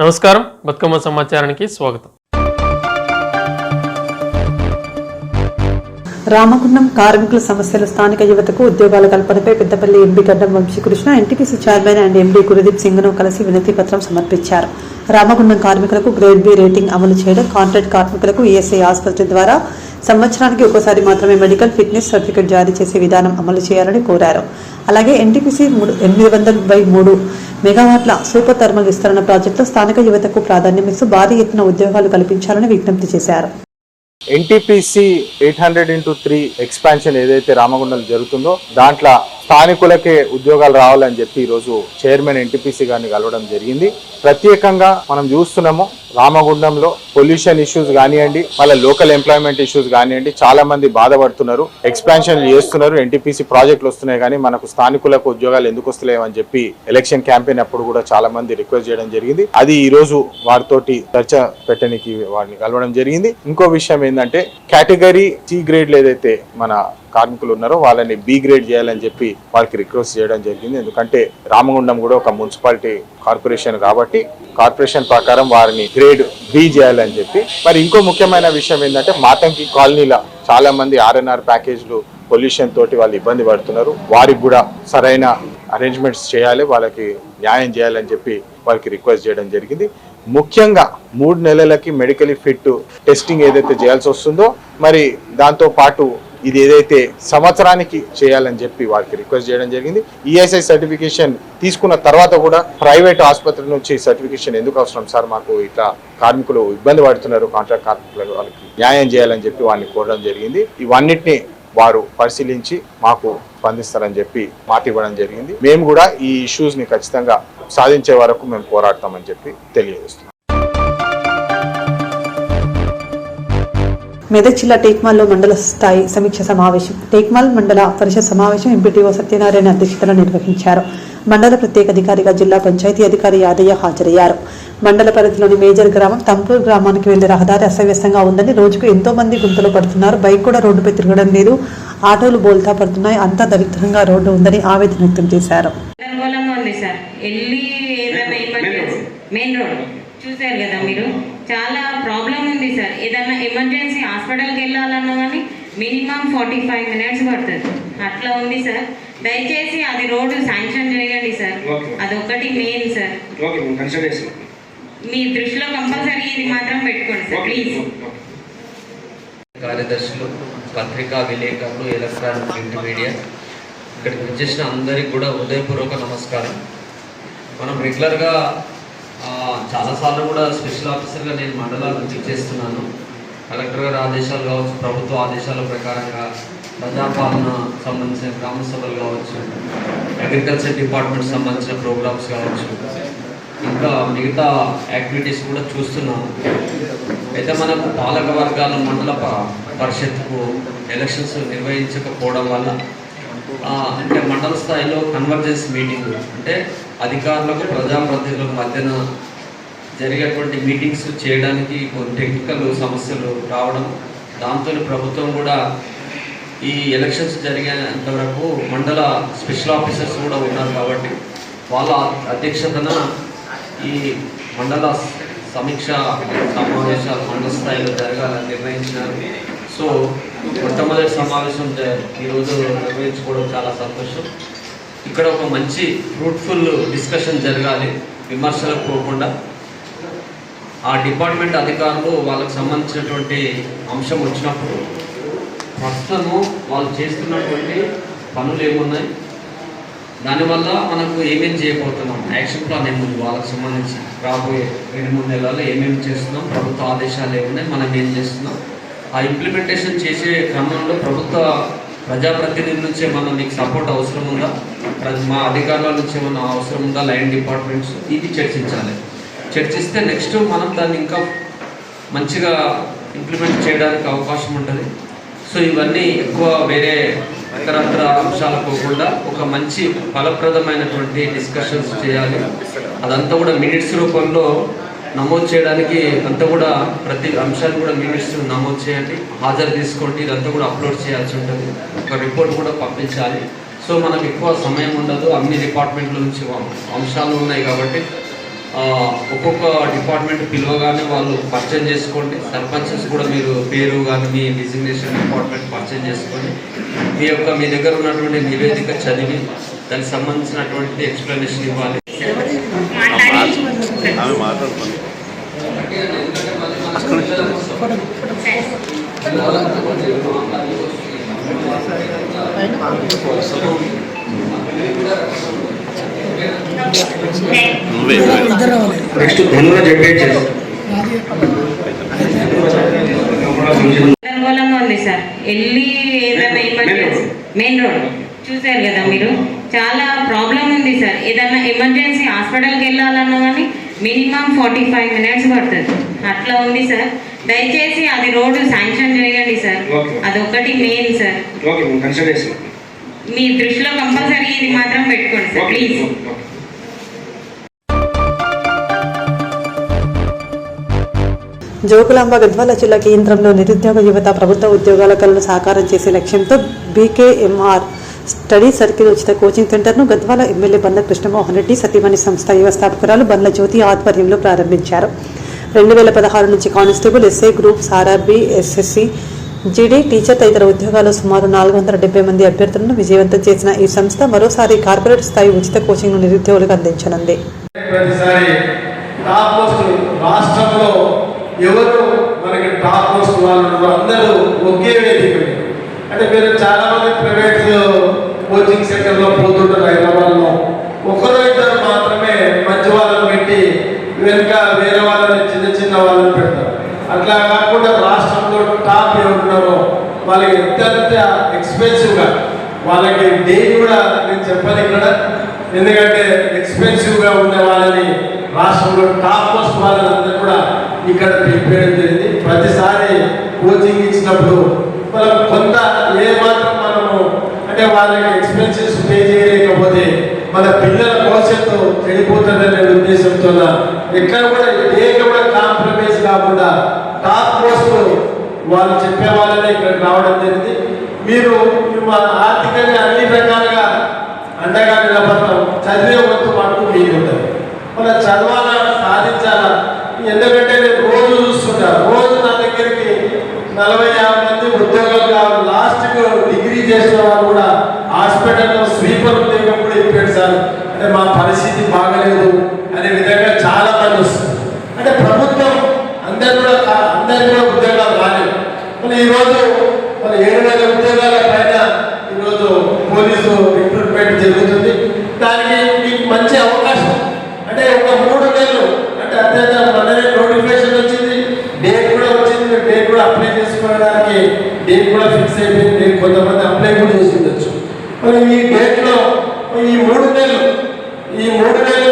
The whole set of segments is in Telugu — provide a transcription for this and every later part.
నమస్కారం, బతుకమ్మ సమాచారానికి స్వాగతం. రామగుండం కార్మికుల సమస్యలు, స్థానిక యువతకు ఉద్యోగాల కల్పనపై Peddapalli MP Gaddam Vamsikrishna, NTPC chairman and MD Gurdeep సింగ్ను కలిసి వినతి పత్రం సమర్పించారు. రామగుండం కార్మికులకు గ్రేడ్ బి రేటింగ్ అమలు చేయడం, కాంట్రాక్ట్ కార్మికులకు ఈఎస్ఐ ఆసుపత్రి ద్వారా సంవత్సరానికి ఒకసారి మాత్రమే మెడికల్ ఫిట్నెస్ సర్టిఫికెట్ జారీ చేసే విధానం అమలు చేయాలని కోరారు. అలాగే ఎన్టీపీసీ 800/3 మెగావాట్ల సూపర్ థర్మల్ విస్తరణ ప్రాజెక్టులో స్థానిక యువతకు ప్రాధాన్యమిస్తూ భారీ ఎత్తున ఉద్యోగాలు కల్పించాలని విజ్ఞప్తి చేశారు. ఎన్టీపీసీ 800x3 ఎక్స్పాన్షన్ ఏదైతే రామగుండంలో జరుగుతుందో దాంట్లో స్థానికులకే ఉద్యోగాలు రావాలని చెప్పి ఈరోజు చైర్మన్ ఎన్టీపీసీ గారిని కలవడం జరిగింది. ప్రత్యేకంగా మనం చూస్తున్నాము రామగుండంలో పొల్యూషన్ ఇష్యూస్ కానివ్వండి, మళ్ళీ లోకల్ ఎంప్లాయ్మెంట్ ఇష్యూస్ కానివ్వండి, చాలా మంది బాధపడుతున్నారు. ఎక్స్పాన్షన్ చేస్తున్నారు, ఎన్టీపీసీ ప్రాజెక్టులు వస్తున్నాయి కానీ మనకు స్థానికులకు ఉద్యోగాలు ఎందుకు వస్తలేవని చెప్పి ఎలక్షన్ క్యాంపెయిన్ అప్పుడు కూడా చాలా మంది రిక్వెస్ట్ చేయడం జరిగింది. అది ఈ రోజు వారితోటి చర్చ పెట్టడానికి వారిని కలవడం జరిగింది. ఇంకో విషయం ఏంటంటే కేటగిరీ సి గ్రేడ్లు ఏదైతే మన కార్మికులు ఉన్నారో వాళ్ళని బి గ్రేడ్ చేయాలని చెప్పి వాళ్ళకి రిక్వెస్ట్ చేయడం జరిగింది. ఎందుకంటే రామగుండం కూడా ఒక మున్సిపాలిటీ కార్పొరేషన్ కాబట్టి కార్పొరేషన్ ప్రకారం వారిని గ్రేడ్ బి చేయాలని చెప్పి. మరి ఇంకో ముఖ్యమైన విషయం ఏంటంటే మాతంకి కాలనీలో చాలా మంది ఆర్ఎన్ఆర్ ప్యాకేజ్లు పొల్యూషన్ తోటి వాళ్ళు ఇబ్బంది పడుతున్నారు. వారికి కూడా సరైన అరేంజ్మెంట్స్ చేయాలి, వాళ్ళకి న్యాయం చేయాలని చెప్పి వాళ్ళకి రిక్వెస్ట్ చేయడం జరిగింది. ముఖ్యంగా 3 నెలలకి మెడికల్ ఫిట్ టెస్టింగ్ ఏదైతే చేయాల్సి వస్తుందో మరి దాంతో పాటు ఇది ఏదైతే సంవత్సరానికి చేయాలని చెప్పి వారికి రిక్వెస్ట్ చేయడం జరిగింది. ఈఎస్ఐ సర్టిఫికేషన్ తీసుకున్న తర్వాత కూడా ప్రైవేట్ ఆసుపత్రి నుంచి సర్టిఫికేషన్ ఎందుకు అవసరం సార్, మాకు ఇట్లా కార్మికులు ఇబ్బంది పడుతున్నారు, కాంట్రాక్ట్ కార్మికులు, వాళ్ళకి న్యాయం చేయాలని చెప్పి వారిని కోరడం జరిగింది. ఇవన్నిటిని వారు పరిశీలించి మాకు స్పందిస్తారని చెప్పి మాట ఇవ్వడం జరిగింది. మేము కూడా ఈ ఇష్యూస్ ని ఖచ్చితంగా సాధించే వరకు మేము పోరాడతామని చెప్పి తెలియజేస్తున్నాం. మెదక్ జిల్లా టేక్మాల్లో మండల స్థాయి సమీక్ష సమావేశం. టేక్మాల్ మండల పరిషత్ సమావేశం ఎంపీటీఓ సత్యనారాయణ అధ్యక్షతన నిర్వహించారు. మండల ప్రత్యేక అధికారిగా జిల్లా పంచాయతీ అధికారి యాదయ్య హాజరయ్యారు. మండల పరిధిలోని మేజర్ గ్రామం తంపూరు గ్రామానికి వెళ్లే రహదారి అస్తవ్యస్తంగా ఉందని, రోజుకు ఎంతో మంది గుంతలు పడుతున్నారు, బైక్ కూడా రోడ్డుపై తిరగడం లేదు, ఆటోలు బోల్తా పడుతున్నాయి, అంతా దరిద్రంగా రోడ్డు ఉందని ఆవేదన వ్యక్తం చేశారు. చూసారు కదా మీరు, చాలా ప్రాబ్లం ఉంది సార్. ఏదైనా ఎమర్జెన్సీ హాస్పిటల్కి వెళ్ళాలన్నా కానీ మినిమం 45 మినిట్స్ పడుతుంది, అట్లా ఉంది సార్. దయచేసి అది రోడ్డు శాంక్షన్ చేయండి సార్, అదొకటి మెయిన్ సార్. మీ దృష్టిలో కంపల్సరీ ఇది మాత్రం పెట్టుకోండి సార్ ప్లీజ్. కార్యదర్శులు, పత్రికా విలేకరులు, ఎలక్ట్రానిక్ ప్రింట్ మీడియా, ఇక్కడికి వచ్చేసిన అందరికి కూడా హృదయపూర్వక నమస్కారం. మనం రెగ్యులర్గా చాలాసార్లు కూడా స్పెషల్ ఆఫీసర్గా నేను మండలాలు విజిట్ చేస్తున్నాను. కలెక్టర్ గారి ఆదేశాలు కావచ్చు, ప్రభుత్వ ఆదేశాల ప్రకారంగా ప్రజాపాలన సంబంధించిన గ్రామ సభలు కావచ్చు, అగ్రికల్చర్ డిపార్ట్మెంట్ సంబంధించిన ప్రోగ్రామ్స్ కావచ్చు, ఇంకా మిగతా యాక్టివిటీస్ కూడా చూస్తున్నాము. అయితే మనకు పాలక వర్గాల మండల పరిషత్కు ఎలక్షన్స్ నిర్వహించకపోవడం వల్ల అంటే మండల స్థాయిలో కన్వర్జెన్స్ మీటింగ్ అంటే అధికారులకు ప్రజాప్రతినిధులకు మధ్యన జరిగేటువంటి మీటింగ్స్ చేయడానికి కొన్ని టెక్నికల్ సమస్యలు రావడం, దాంతో ప్రభుత్వం కూడా ఈ ఎలక్షన్స్ జరిగేంత వరకు మండల స్పెషల్ ఆఫీసర్స్ కూడా ఉన్నారు కాబట్టి వాళ్ళ అధ్యక్షతన ఈ మండల సమీక్ష సమావేశాలు మండల స్థాయిలో జరగాలని నిర్ణయించినారు. సో మొట్టమొదటి సమావేశం ఈరోజు నిర్వహించుకోవడం చాలా సంతోషం. ఇక్కడ ఒక మంచి ఫ్రూట్ఫుల్ డిస్కషన్ జరగాలి, విమర్శలకు పోకుండా. ఆ డిపార్ట్మెంట్ అధికారులు వాళ్ళకు సంబంధించినటువంటి అంశం వచ్చినప్పుడు ప్రస్తుతము వాళ్ళు చేస్తున్నటువంటి పనులు ఏమున్నాయి, దానివల్ల మనకు ఏమేమి చేయబోతున్నాం, యాక్షన్ ప్లాన్ ఏముంది, వాళ్ళకి సంబంధించి రాబోయే 2-3 నెలల్లో ఏమేమి చేస్తున్నాం, ప్రభుత్వ ఆదేశాలు ఏమున్నాయి, మనం ఏం చేస్తున్నాం, ఆ ఇంప్లిమెంటేషన్ చేసే క్రమంలో ప్రభుత్వ ప్రజాప్రతినిధుల నుంచి ఏమన్నా మీకు సపోర్ట్ అవసరం ఉందా, మా అధికారుల నుంచి ఏమన్నా అవసరం ఉందా, లైన్ డిపార్ట్మెంట్స్, ఇది చర్చించాలి. చర్చిస్తే నెక్స్ట్ మనం దాన్ని ఇంకా మంచిగా ఇంప్లిమెంట్ చేయడానికి అవకాశం ఉంటుంది. సో ఇవన్నీ ఎక్కువ వేరే ఇతరత్ర అంశాలు పోకుండా ఒక మంచి ఫలప్రదమైనటువంటి డిస్కషన్స్ చేయాలి. అదంతా కూడా మినిట్స్ రూపంలో నమోదు చేయడానికి అంతా కూడా ప్రతి అంశాన్ని కూడా మినిట్స్ నమోదు చేయండి, హాజరు తీసుకోండి, ఇదంతా కూడా అప్లోడ్ చేయాల్సి ఉంటుంది, ఒక రిపోర్ట్ కూడా పంపించాలి. సో మనకు ఎక్కువ సమయం ఉండదు, అన్ని డిపార్ట్మెంట్ల నుంచి అంశాలు ఉన్నాయి కాబట్టి ఒక్కొక్క డిపార్ట్మెంట్ పిలవగానే వాళ్ళు పర్చేజ్ చేసుకోండి. సర్పంచెస్ కూడా మీరు పేరు కానీ మీ డిజిగ్నేషన్ డిపార్ట్మెంట్ పర్చేజ్ చేసుకొని మీ దగ్గర ఉన్నటువంటి నివేదిక చదివి దానికి సంబంధించినటువంటి ఎక్స్ప్లెనేషన్ ఇవ్వాలి. నెక్స్ట్ ధనురాజ్ అప్డేట్ చేస్తాం. గందరగోళంగా ఉంది సార్. వెళ్ళి ఏదైనా ఎమర్జెన్సీ మెయిన్ రోడ్ చూసారు కదా మీరు, చాలా ప్రాబ్లం ఉంది సార్. ఏదైనా ఎమర్జెన్సీ హాస్పిటల్కి వెళ్ళాలన్నా కానీ మినిమం 45 minutes పడుతుంది. అట్లా ఉంది సార్. దయచేసి అది రోడ్డు శాంక్షన్ చేయండి సార్. అదొకటి మెయిన్ సార్. మీ దృష్టిలో కంపల్సరీ ఇది మాత్రం పెట్టుకోండి సార్ ప్లీజ్. జోగులాంబ గద్వాల జిల్లా కేంద్రంలో నిరుద్యోగ యువత ప్రభుత్వ ఉద్యోగాల కలను సాకారం చేసే లక్ష్యంతో బీకేఎంఆర్ స్టడీ సర్కిల్ ఉచిత కోచింగ్ సెంటర్ను గద్వాల ఎమ్మెల్యే బండ్ల కృష్ణమోహన్ రెడ్డి సతీమణి సంస్థ వ్యవస్థాపకురాలు బండ్ల జ్యోతి ఆధ్వర్యంలో ప్రారంభించారు. 2016 నుంచి constable, SI groups, RRB, SSC, జీడీ, టీచర్ తదితర ఉద్యోగాల్లో సుమారు 470 మంది అభ్యర్థులను విజయవంతం చేసిన ఈ సంస్థ మరోసారి కార్పొరేట్ స్థాయి ఉచిత కోచింగ్ను నిరుద్యోగులకు అందించనుంది. రాష్ట్రంలో ఎవరు మనకి టాప్ పోస్ట్ వాళ్ళు అందరూ ఒకే వేదిక. అంటే మీరు చాలా మంది ప్రైవేట్ కోచింగ్ సెంటర్లో పోతుంటారు. హైదరాబాద్లో ఒకరు ఇద్దరు మాత్రమే మంచి వాళ్ళని పెట్టి వెనుక వేరే వాళ్ళని చిన్న వాళ్ళని పెడతారు. అట్లా కాకుండా రాష్ట్రంలో టాప్ ఎవరున్నారో వాళ్ళకి ఎంత ఎక్స్పెన్సివ్గా వాళ్ళకి డే కూడా నేను చెప్పాను ఇక్కడ, ఎందుకంటే ఎక్స్పెన్సివ్గా ఉండే వాళ్ళని రాష్ట్రంలో టాప్ పోస్ట్ వాళ్ళని అందరూ కూడా ఇక్కడ పిలిపేయడం జరిగింది. ప్రతిసారి కోచింగ్ ఇచ్చినప్పుడు మనం కొంత ఏమాత్రం మనము అంటే వాళ్ళకి ఎక్స్పెన్సెస్ పే చేయలేకపోతే మన పిల్లల భవిష్యత్తు చెడిపోతుందనే ఉద్దేశంతో ఎక్కడ కూడా ఏ కూడా కాంప్రమైజ్ కాకుండా టాప్ పోస్ట్ వాళ్ళు చెప్పే వాళ్ళనే ఇక్కడ రావడం జరిగింది. మీరు ఆర్థికంగా అన్ని రకాలుగా అండగా నిలబడతాం. చదివే వంతు మటుకు మీకు ఉంటుంది. మన చదవాలా, సాధించాలా. ఎందుకంటే నేను రోజు చూస్తున్నా, రోజు నా దగ్గరికి 40-50 మంది ఉద్యోగాలు కావాలి. లాస్ట్కు డిగ్రీ చేసిన వాళ్ళు కూడా హాస్పిటల్లో స్వీపర్ ఉద్యోగం కూడా ఇప్పాడు సార్. అంటే మా పరిస్థితి బాగలేదు అనే విధంగా చాలా మంది వస్తుంది. అంటే ప్రభుత్వం అందరు కూడా ఉద్యోగాలు రాలేదు. మళ్ళీ ఈరోజు మన 7,000 ఉద్యోగాల పైన ఈరోజు పోలీసు రిక్రూట్మెంట్ జరుగుతుంది. దానికి మీకు మంచి అవకాశం. అంటే ఒక 3 నెలలు అంటే అత్యంత మననే నోటిఫికేషన్ వచ్చింది, డేట్ కూడా వచ్చింది. డేట్ కూడా అప్లై చేసుకోవడానికి డేట్ కూడా ఫిక్స్ అయిపోయింది. కొంతమంది అప్లై కూడా చేసి ఉండొచ్చు. మరి ఈ డేట్లో ఈ 3 నెలలు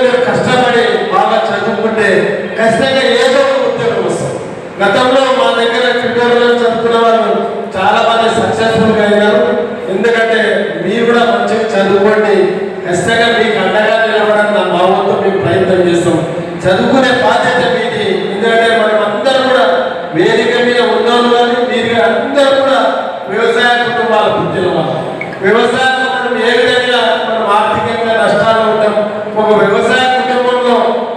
మీరు కష్టపడి బాగా చదువుకుంటే ఖచ్చితంగా ఏదో ఉద్యోగం వస్తుంది. గతంలో మా దగ్గర ట్విట్టర్లో చదువుకున్న వాళ్ళు చాలా మంది సక్సెస్ఫుల్గా అయినారు. ఎందుకంటే మీరు కూడా మంచిగా చదువుకోండి. ఖచ్చితంగా మీకు అండగా నిలబడడానికి మా వంతు మేము ప్రయత్నం చేస్తాం. చదువుకునే బాధ్యత మీది. ఎందుకంటే మనం అందరూ కూడా వేదిక మీద ఉన్నాం, కానీ మీరు అందరూ కూడా వ్యవసాయ కుటుంబాల పుట్టిన వాళ్ళు. వ్యవసాయంలో మనం ఏ విధంగా మనం ఆర్థికంగా నష్టాలు ఉంటాం. ఒక వ్యవసాయ కుటుంబంలో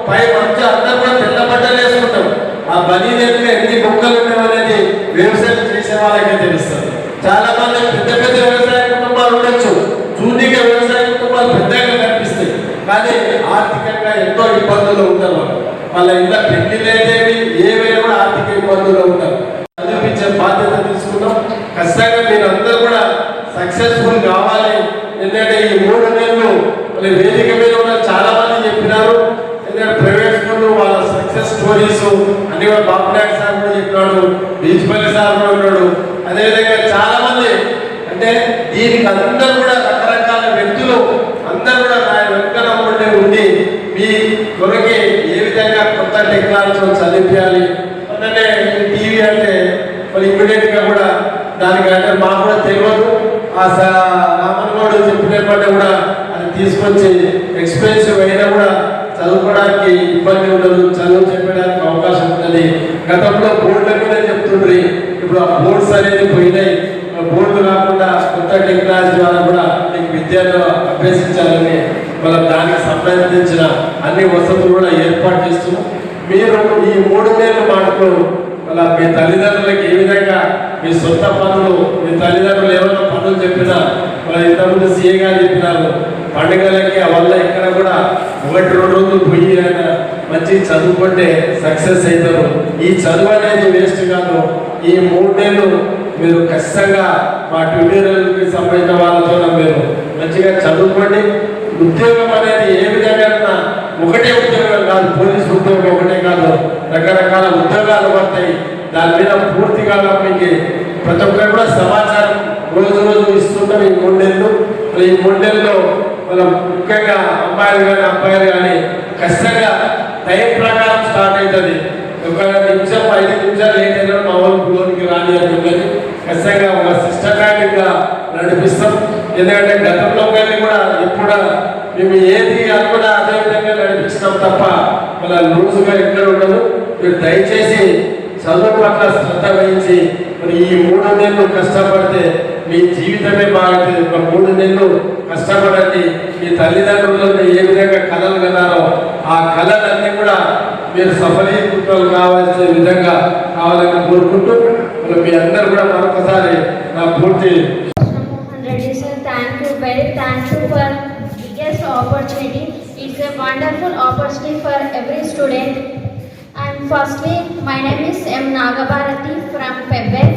పై మంచి అందరూ కూడా తెల్ల బట్టలు వేసుకుంటాం. ఆ బనీ దగ్గర ఎన్ని మొక్కలు ఉన్నాయనేది వ్యవసాయం చేసే వాళ్ళకే తెలుస్తుంది. చాలా మంది పెద్ద వ్యవసాయ కుటుంబాలు ఉండొచ్చు, చూనిక వ్యవసాయ కుటుంబాలు పెద్దగా కనిపిస్తాయి, కానీ ఆర్థికంగా ఎంతో ఇబ్బందులు ఉంటారు. వాళ్ళ ఇంట్లో పెళ్లిళ్ళు అయితేవి ఏవైనా కూడా ఆర్థిక ఇబ్బందులు ఉంటారు. చదివించే బాధ్యత తీసుకున్నాం. ఖచ్చితంగా మీరు అందరూ కూడా సక్సెస్ఫుల్ కావాలి. ఎందుకంటే ఈ 3 నెలలు మళ్ళీ వేదిక మీద ఉన్న చాలా మంది చెప్పినారు. ఎందుకంటే ప్రైవేట్ స్కూల్ వాళ్ళ సక్సెస్ స్టోరీస్ అన్ని కూడా బాబునాయుడు సార్ కూడా చెప్పినాడు, బీచ్పల్లి సార్ కూడా ఉన్నాడు. అదేవిధంగా చాలా మంది అంటే దీనికి అందరూ కూడా రకరకాల వ్యక్తులు అందరూ కూడా నా వెనుకన ఉండి మీ కొరకి ఏ విధంగా కొత్త టెక్నాలజీ చదివించాలి. అంటే టీవీ అంటే మరి ఇమ్మీడియట్గా కూడా దానికంటే మాకు కూడా తెలియదు. ఆ రామన్గౌడ్ చెప్పినప్పటి కూడా అది తీసుకొచ్చి ఎక్స్పెన్సివ్ అయినా కూడా చదువుకోవడానికి ఇబ్బంది ఉండదు, చదువు చెప్పడానికి అవకాశం ఉంటుంది. గతంలో బోర్డుల మీద చెప్తుండ్రి, ఇప్పుడు ఆ బోర్డ్స్ అనేది పోయినాయి. బోర్డు కాకుండా కొత్త టెక్నాలజీ ద్వారా కూడా మీకు విద్యను అభ్యసించాలని మనం దానికి సంబంధించిన అన్ని వసతులు కూడా ఏర్పాటు చేస్తున్నాం. మీరు ఈ 3 నెలల మాటలు మళ్ళీ మీ తల్లిదండ్రులకి ఏ విధంగా మీ సొంత పనులు, మీ తల్లిదండ్రులు ఏమైనా పనులు చెప్పినా మన ఇంతకుముందు సీఏ గారు చెప్పినారు, పండుగలకి వల్ల ఇక్కడ కూడా 1-2 రోజులు పోయి ఆయన మంచి చదువుకుంటే సక్సెస్ అవుతారు. ఈ చదువు అనేది వేస్ట్ కాదు. ఈ 3 నెలలు మీరు ఖచ్చితంగా మా ట్యూటోరియల్కి సంబంధించిన వాళ్ళతో మీరు మంచిగా చదువుకోండి. ఉద్యోగం అనేది ఏ విధంగా ఒకటే ఉద్యోగం కాదు, పోలీసు ఉద్యోగం ఒకటే కాదు, రకరకాల ఉద్యోగాలు పడతాయి. దాని మీద పూర్తిగా మీకు ప్రతి ఒక్కరు కూడా సమాచారం రోజు ఇస్తుంటాం. ఈ 3 నెలలు ఈ 3 నెలల్లో మనం ముఖ్యంగా అమ్మాయిలు కానీ అబ్బాయిలు కానీ ఖచ్చితంగా టైం ప్రకారం స్టార్ట్ అవుతుంది. 1 నిమిషం 5 నిమిషాలు లేట్ అయినా మా వాళ్ళు లోనికి రాని అని చెప్పని ఖచ్చితంగా ఒక సిస్టమేటిక్గా నడిపిస్తాం. ఎందుకంటే గతంలో కానీ కూడా ఎప్పుడు మేము ఏది అనుకున్నా అదే విధంగా నడిపిస్తాం తప్ప మళ్ళీ లూజుగా ఎక్కడ ఉండదు. మీరు దయచేసి చదువు పట్ల శ్రద్ధ వహించి మరి ఈ 3 నెలలు కష్టపడితే మీ జీవితమే బాగుంటుంది. ఒక 3 నెలలు కష్టపడండి. మీ తల్లిదండ్రులను ఏ విధంగా కళలు కన్నారో ఆ కళలన్నీ కూడా మీరు సఫలీకృతం కావాల్సిన విధంగా కావాలని కోరుకుంటూ మీ అందరూ కూడా మరొకసారి నా పూర్తి Thank you, very thankful for biggest opportunity. It's a wonderful opportunity for every student. And firstly, my name is M. Nagabharati from Pebble.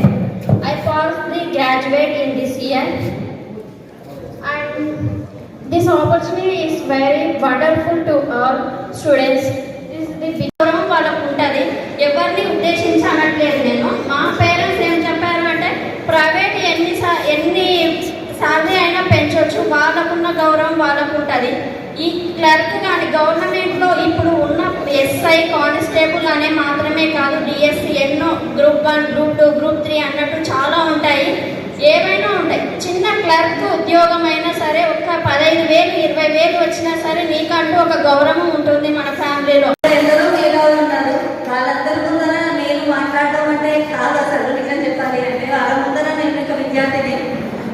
I passed the graduate in this year. And this opportunity is very wonderful to all students. This is the వివరం వాళ్ళకు ఉంటుంది. ఎవరిని ఉద్దేశించానట్లేదు నేను. మా పేరెంట్స్ ఏం చెప్పారు అంటే ప్రైవేట్ ఎన్ని సాలరీ అయినా పెంచవచ్చు, వాళ్ళకున్న గౌరవం వాళ్ళకు ఉంటుంది. ఈ క్లర్క్ కానీ గవర్నమెంట్లో ఇప్పుడు ఉన్న ఎస్ఐ కానిస్టేబుల్ అనే మాత్రమే కాదు, డిఎస్సి ఎన్నో గ్రూప్ 1 గ్రూప్ 2 గ్రూప్ 3 అన్నట్టు చాలా ఉంటాయి. ఏమైనా ఉంటాయి. చిన్న క్లర్క్ ఉద్యోగం అయినా సరే ఒక 15,000 20,000 వచ్చినా సరే నీకంటూ ఒక గౌరవం ఉంటుంది మన ఫ్యామిలీలో. ఎందరో మేధావులు ఉన్నారు. వాళ్ళందరి ముందర నేను మాట్లాడడం అంటే కాదు. అసలు నిజం చెప్పాలి అంటే వాళ్ళ ముందర నేను ఒక విద్యార్థిని.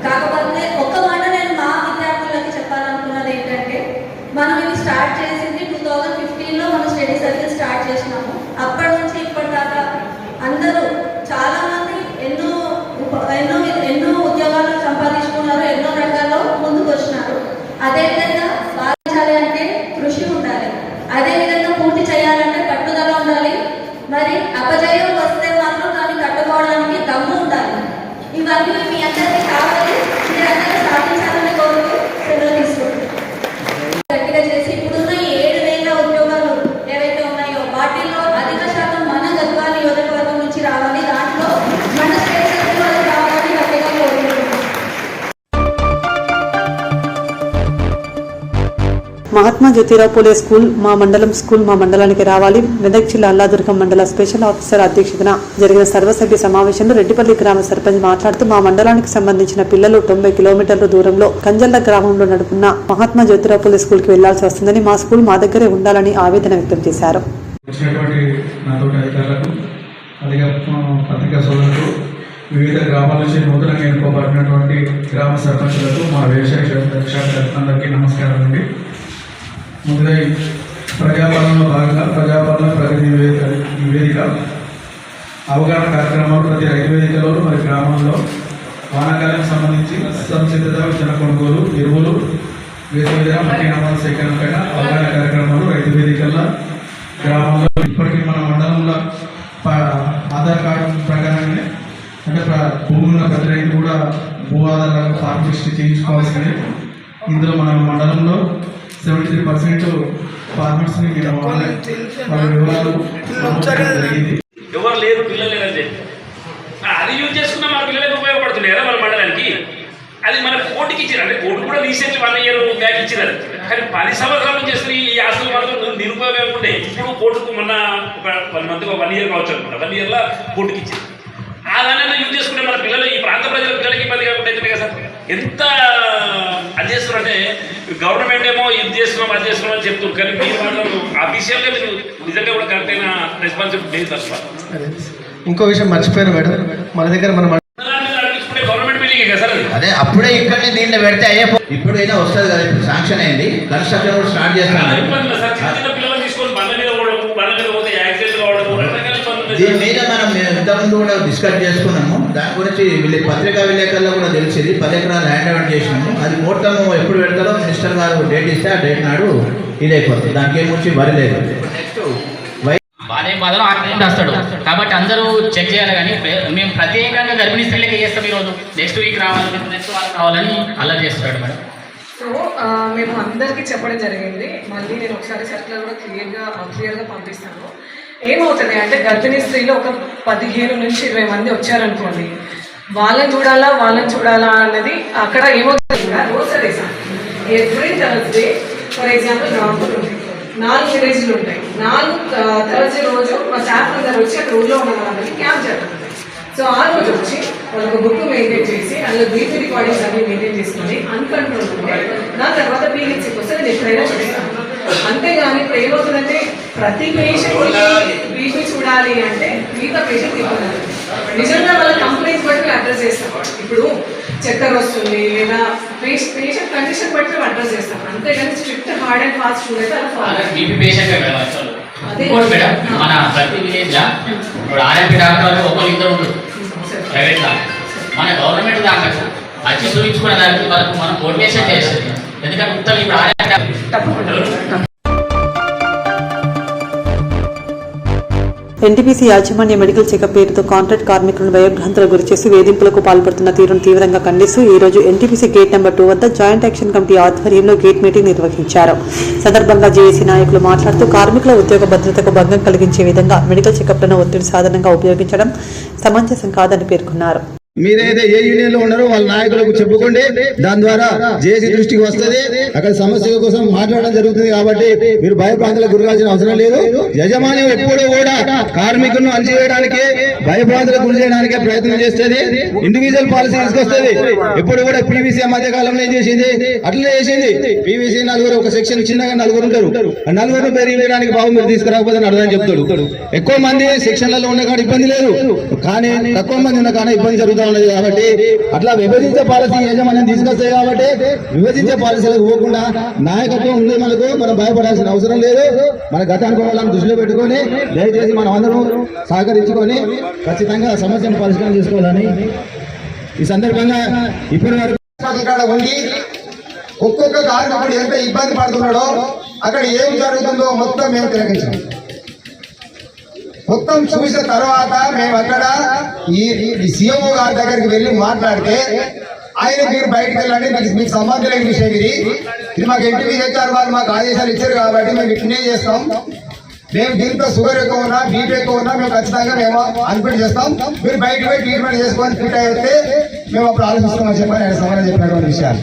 కాకపోతే ఒక మాట నేను మా విద్యార్థులకి చెప్పాలనుకున్నది ఏంటంటే, మనం ఇది స్టార్ట్ చేసింది 2015లో మనం స్టడీ సర్కిల్ స్టార్ట్ చేసినాము. అప్పటి నుంచి ఇప్పటిదాకా అందరూ చాలామంది ఎన్నో ఉద్యోగాలు సంపాదించుకున్నారు, ఎన్నో రంగాల్లో ముందుకు వచ్చినారు. అదేవిధంగా సాధించాలి అంటే కృషి ఉండాలి, అదేవిధంగా పూర్తి చేయాలంటే పట్టుదల ఉండాలి. మరి అపజయం వస్తే మాత్రం దాన్ని కట్టుకోవడానికి దమ్ము ఉండాలి. ఇవన్నీ మీ అందరికీ కావాలి. మీరందరూ సాధించాలని కోరుతూ సెలవు తీసుకుంటున్నాను. గట్టిగా చేసి ఇప్పుడున్న 7,000 ఉద్యోగాలు ఏవైతే ఉన్నాయో వాటిల్లో అధిక శాతం మన గద్వాల నియోజకవర్గం నుంచి రావాలి. దాంట్లో మన స్టేట్ రావాలని గట్టిగా కోరుకుంటున్నాను. మహాత్మా జ్యోతిరావు పూలే స్కూల్ మా మండలానికి రావాలి. మెదక్ జిల్లా అల్లాదుర్గం మండల స్పెషల్ ఆఫీసర్ అధ్యక్షతన జరిగిన సర్వసభ్య సమావేశంలో రెడ్డిపల్లి గ్రామ సర్పంచ్ మాట్లాడుతూ మా మండలానికి సంబంధించిన పిల్లలు 90 కిలోమీటర్ల దూరంలో కంజల్ల గ్రామంలో నడుపున్న మహాత్మా జ్యోతిరావు పూలే స్కూల్ కి వెళ్లాల్సి వస్తుందని, మా స్కూల్ మా దగ్గరే ఉండాలని ఆవేదన వ్యక్తం చేశారు. వివిధ గ్రామాల నుంచి నూతనంగా ఎన్నుకోబడినటువంటి గ్రామ సర్పంచులకు మా వ్యవసాయ శాఖ అందరికీ నమస్కారం అండి. ముందుగా ప్రజాపాలనలో భాగంగా ప్రజాపాలన ప్రగతి నివేదిక అవగాహన కార్యక్రమాలు ప్రతి రైతు వేదికలో మరి గ్రామాల్లో వానాకాలానికి సంబంధించి సంసిద్ధత, విత్తన కొనుగోలు, ఎరువులు, వేసవిగా మట్టి నమూనాల సేకరణ పైన అవగాహన కార్యక్రమాలు రైతు వేదికల్లో గ్రామంలో ఇప్పటికీ మన మండలంలో ఆధార్ కార్డు ప్రకారంగానే అంటే భూమి ఉన్న ప్రతి రైతు కూడా భూ ఆధారాలకు ఫార్మ్ లిస్ట్ చేయించుకోవాల్సిందే. ఇందులో మన మండలంలో 73% ఫార్మర్స్ని వాళ్ళ వివరాలు జరిగింది. ఎవరు లేదు, పిల్లలు లేదని చెప్పి అది యూజ్ చేసుకున్నా మన పిల్లలకు ఉపయోగపడుతుంది కదా మన మండలానికి. అది మన కోర్టుకి ఇచ్చారు. అంటే కోర్టు కూడా రీసెంట్ 1 ఇయర్ బ్యాక్ ఇచ్చినారు. కానీ 10 సంవత్సరాల నుంచి చేస్తున్న ఈ ఆస్తులు మాత్రం నిరుపయోగం ఉండే. ఇప్పుడు కోర్టుకు మొన్న ఒక 1 మంత్ 1 ఇయర్ కావచ్చు అనుకుంటా, 1 ఇయర్లో కోర్టుకి ఇచ్చింది. ఆ దాన్ని యూజ్ చేసుకుంటే మన పిల్లలు, ఈ ప్రాంత ప్రజల పిల్లలకి ఇబ్బంది కాకుండా అవుతుంది కదా సార్. ఎంత అది చేస్తున్నారంటే గవర్నమెంట్ ఏమో ఇది చేస్తున్నాం అది చేస్తున్నాం అని చెప్తున్నారు, కానీ మీరు మాత్రం అఫీషియల్గా మీరు నిజంగా కూడా కరెక్ట్ అయిన రెస్పాన్సిబిలిటీ లేదు తప్ప. ఇంకో విషయం మర్చిపోయారు మేడం, మన దగ్గర మనం గవర్నమెంట్ బిల్డింగ్ కదా సార్. అదే అప్పుడే ఇక్కడ తీసుకొని దీంట్లో పెడితే అయ్యే ఇప్పుడైనా వస్తుంది కదా, ఇప్పుడు శాంక్షన్ అయింది, కన్స్ట్రక్షన్ కూడా స్టార్ట్ చేస్తున్నారు. దీని మీద మనం ఇంతకుముందు కూడా డిస్కస్ చేసుకున్నాము. దాని గురించి పత్రికా విలేకరులో కూడా తెలిసింది. 10 ఎకరాలు హ్యాండ్ ఓవర్ చేసినాము. అది మొత్తం ఎప్పుడు పెడతారో మినిస్టర్ గారు డేట్ ఇస్తే ఆ డేట్ నాడు ఇదైపోతుంది. దానికి ఏం వచ్చి వరి లేదు. నెక్స్ట్ బాధలో ఆటలు వస్తాడు కాబట్టి అందరూ చెక్ చేయాలి. కానీ మేము ప్రత్యేకంగా గర్భిణీ స్త్రీలకి చేస్తాం. ఈరోజు నెక్స్ట్ వీక్ రావాలి, నెక్స్ట్ వారం రావాలని అలా చేస్తాడు మేడం. సో మేము అందరికీ చెప్పడం జరిగింది. మళ్ళీ నేను ఒకసారి సర్కులర్ కూడా క్లియర్గా పంపిస్తాను. ఏమవుతుంది అంటే గర్భిణీ స్త్రీలు ఒక 15 నుంచి 20 మంది వచ్చారనుకోండి, వాళ్ళని చూడాలా అన్నది అక్కడ ఏమవుతుంది, rosary every Thursday for example Rampur ఉంది, 4 విలేజ్లు ఉంటాయి. 4 థర్స్డే రోజు మా స్టాఫ్ అందరు వచ్చి అక్కడ ఊళ్ళో ఉన్న వాళ్ళందరికీ క్యాంప్ జరుగుతుంది. సో ఆ రోజు వచ్చి వాళ్ళకు బుక్ మెయింటైన్ చేసి అందులో బీపీ రికార్డింగ్స్ అన్ని మెయింటైన్ చేసుకొని అన్కంట్రోల్ ఉంటే దాని తర్వాత పీహెచ్సికి వస్తే నేను ఎప్పుడైనా చూస్తాను. అంతేగాని ఇప్పుడు ఏమవుతుందంటే ప్రతి పేషెంట్ బీపీ చూడాలి అంటే మిగతా పేషెంట్ ఇవ్వాలి. నిజంగా వాళ్ళ కంప్లైంట్స్ బట్టి అడ్రస్ చేస్తాం. ఇప్పుడు చక్కెర వస్తుంది లేదా పేషెంట్ కండిషన్ బట్టి అడ్రస్ చేస్తాం. అంతేగాని strict hard and fast food అయితే మన ప్రతి విలేజ్ ఆర్ఎంపీ డాక్టర్ ఒకరు ఇద్దరు ఉంటారు ప్రైవేట్ గా. మన గవర్నమెంట్ దాకా వచ్చి చూపించుకునే దానికి వాళ్ళకు మనం మోటివేషన్ చేస్తుంది. ఎందుకంటే ఉత్తరం ఇప్పుడు ఆర్ఎంపీ ఎన్టీపీసీ యాజమాన్య మెడికల్ చెకప్ పేరుతో కాంట్రాక్ట్ కార్మికులను భయభ్రాంతులకు గురిచేసి వేధింపులకు పాల్పడుతున్న తీరును తీవ్రంగా ఖండిస్తూ ఈ రోజు ఎన్టీపీసీ గేట్ నెంబర్ 2 వద్ద జాయింట్ యాక్షన్ కమిటీ ఆధ్వర్యంలో గేట్ మీటింగ్ నిర్వహించారు. సందర్భంగా జేఏసీ నాయకులు మాట్లాడుతూ కార్మికుల ఉద్యోగ భద్రతకు భంగం కలిగించే విధంగా మెడికల్ చెకప్లను ఒత్తిడి సాధనంగా ఉపయోగించడం సమంజసం కాదని పేర్కొన్నారు. మీరైతే ఏ యూనియన్ లో ఉన్నారో వాళ్ళ నాయకులకు చెప్పుకోండి. దాని ద్వారా జేఏసీ దృష్టికి వస్తుంది. అక్కడ సమస్యల కోసం మాట్లాడడం జరుగుతుంది. కాబట్టి మీరు భయభ్రాంతులకు గురికాల్సిన అవసరం లేదు. యజమాన్యం ఎప్పుడూ కూడా కార్మికులను అణచివేయడానికి, భయభ్రాంతులకు గురి చేయడానికే ప్రయత్నం చేస్తుంది. ఇండివిజువల్ పాలసీ తీసుకొస్తుంది. ఎప్పుడు కూడా పీవీసీ మధ్య కాలంలో ఏం చేసింది, అట్లనే చేసింది. పీవీసీ నలుగురు ఒక సెక్షన్ చిన్నగా 4 ఉంటారు. 4 పేరు వేయడానికి బాబు మీరు తీసుకురాకపోతే అర్థం చెప్తాడు. ఎక్కువ మంది సెక్షన్లలో ఉన్న కాడ ఇబ్బంది లేదు, కానీ తక్కువ మంది ఉన్న కాడ ఇబ్బంది జరుగుతుంది ఉన్నది. కాబట్టి అట్లా విభజించే పాలసీ యజమాన్యం తీసుకొస్తాయి. కాబట్టి విభజించే పాలసీలకు పోకుండా నాయకత్వం ఉంది మనకు. మనం భయపడాల్సిన అవసరం లేదు. మన గత అనుభవాలను దృష్టిలో పెట్టుకొని దయచేసి మనం అందరం సహకరించుకొని ఖచ్చితంగా సమస్యను పరిష్కారం చేసుకోవాలని ఈ సందర్భంగా ఇప్పటి వరకు ఉండి ఒక్కొక్క కార్మికుడు ఎంత ఇబ్బంది పడుతున్నాడో అక్కడ ఏం జరుగుతుందో మొత్తం మేము తిలకించాం. మొత్తం చూసిన తర్వాత మేము అక్కడ ఈ సీఎంఓ గారి దగ్గరికి వెళ్ళి మాట్లాడితే ఆయన మీరు బయటకు వెళ్ళండి, మీకు సంబంధం లేని విషయం ఇది మాకు ఎన్టీపీసీ వాళ్ళు మాకు ఆదేశాలు ఇచ్చారు కాబట్టి మేము ఇట్లనే చేస్తాం. మేము దీంట్లో షుగర్ ఎక్కువ ఉన్నా బీపీ ఎక్కువ ఉన్నా మేము ఖచ్చితంగా మేము అడ్మిట్ చేస్తాం. మీరు బయటకు పోయి ట్రీట్మెంట్ చేసుకొని ఫిట్ అయితే మేము అప్పుడు ఆలోచిస్తామని చెప్పని ఆయన సమాధానం చెప్పినటువంటి విషయాలు.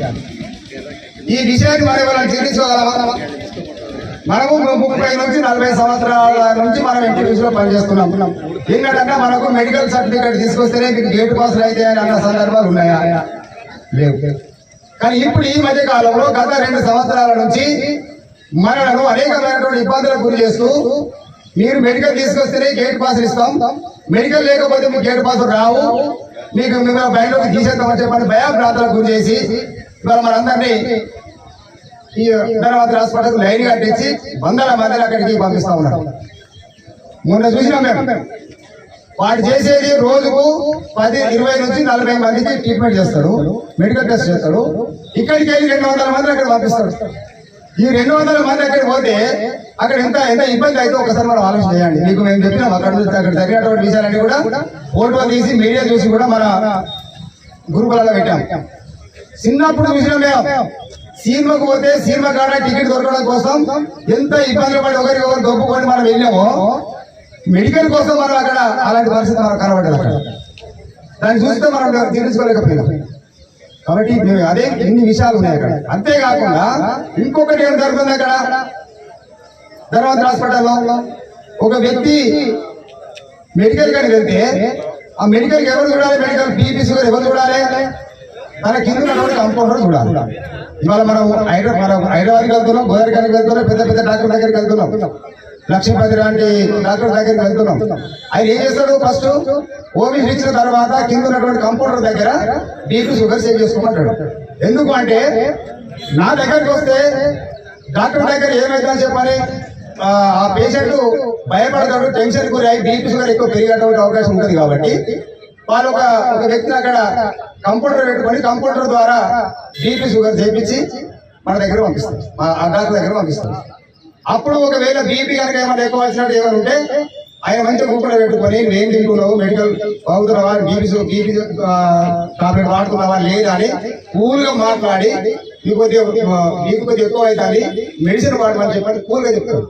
ఈ విషయాన్ని మరి వాళ్ళని తీర్చుకోగలమా? మనము 30 నుంచి 40 సంవత్సరాల నుంచి మనం ఎన్టీపీసీలో పనిచేస్తున్నాం. ఏంటంటే మనకు మెడికల్ సర్టిఫికేట్ తీసుకొస్తేనే మీకు గేట్ పాసులు అయితే అని అన్న సందర్భాలు ఉన్నాయా? లేవు. కానీ ఇప్పుడు ఈ మధ్య కాలంలో గత 2 సంవత్సరాల నుంచి మనలను అనేకమైనటువంటి ఇబ్బందులకు గురి చేస్తూ మీరు మెడికల్ తీసుకొస్తేనే గేట్ పాసులు ఇస్తాం, మెడికల్ లేకపోతే మీకు గేట్ పాసులు రావు, మీకు మిమ్మల్ని బయటలోకి తీసేద్దామని చెప్పని భయభ్రాంతులకు గురి చేసి ఇవాళ మనందరినీ ఈ ధనవంతరి హాస్పిటల్ లైన్ కట్టించి 100 మందిని అక్కడికి పంపిస్తా ఉన్నారు. మొన్న చూసినాం మేము. వాడు చేసేది రోజుకు 10, 20 నుంచి 40 మందికి ట్రీట్మెంట్ చేస్తాడు, మెడికల్ టెస్ట్ చేస్తాడు. ఇక్కడికి వెళ్ళి 200 మందిని అక్కడ పంపిస్తాడు. ఈ 200 మంది అక్కడికి పోతే అక్కడ ఎంత ఇబ్బంది అయితే ఒకసారి మనం ఆలోచన చేయండి. మీకు మేము చెప్పినాం అక్కడ జరిగినటువంటి విషయాలన్నీ కూడా ఫోటో తీసి మీడియా చూసి కూడా మన గురుకులలో పెట్టాం. చిన్నప్పుడు చూసినాం మేము. సినిమాకు పోతే సినిమా కాడ టికెట్ దొరకడం కోసం ఎంత ఇబ్బందులు పడి ఒకరికొకరు దొప్పుకొని మనం వెళ్ళామో మెడికల్ కోసం మనం అక్కడ అలాంటి పరిస్థితి మనకు కనబడ్డది. అక్కడ దాన్ని చూస్తే మనం తీర్చుకోలేకపోయినాం. కాబట్టి అదే ఇన్ని విషయాలు ఉన్నాయి అక్కడ. అంతేకాకుండా ఇంకొకటి ఏం జరుగుతుంది అక్కడ ధనవంతరి హాస్పిటల్లో ఒక వ్యక్తి మెడికల్ కాడికి వెళ్తే ఆ మెడికల్ ఎవరు చూడాలి? మెడికల్ బీపీ షుగర్ ఎవరు చూడాలి? తన కింద కంపౌండర్ చూడాలి. ఇవాళ మనం హైదరాబాద్కి వెళ్తున్నాం, గోదావరికి వెళ్తున్నాం, పెద్ద డాక్టర్ దగ్గరికి వెళ్తున్నాం, లక్ష్మీపతి లాంటి డాక్టర్ దగ్గరికి వెళ్తున్నాం. ఆయన ఏం చేస్తాడు? ఫస్ట్ ఓపీ ఇచ్చిన తర్వాత కింద ఉన్నటువంటి కంపౌండర్ దగ్గర బీపీ షుగర్ చెక్ చేసుకోమంటాడు. ఎందుకు అంటే నా దగ్గరికి వస్తే డాక్టర్ దగ్గర ఏమైందని చెప్పని ఆ పేషెంట్ భయపడతాడు, టెన్షన్ గురి అయి బీపీ షుగర్ ఎక్కువ పెరిగేటువంటి అవకాశం ఉంటుంది. కాబట్టి వాళ్ళు ఒక వ్యక్తిని అక్కడ కంప్యూటర్ పెట్టుకొని కంప్యూటర్ ద్వారా బీపీ షుగర్ చేయించి మన దగ్గర పంపిస్తారు, ఆ డాక్టర్ దగ్గర పంపిస్తారు. అప్పుడు ఒకవేళ బీపీ కనుక ఏమైనా ఎక్కువ వచ్చినట్టు ఏమైనా ఉంటే ఆయన మంచిగా కూకులో పెట్టుకొని నువ్వేం తింటున్నావు, మెడికల్ వాడుతున్నావా, బీపీ టాబ్లెట్ వాడుతున్నావా లేదా అని కూల్గా మాట్లాడి మీకు కొద్దిగా ఎక్కువ అవుతుంది మెడిసిన్ వాడమని చెప్పని కూల్గా చెప్తారు.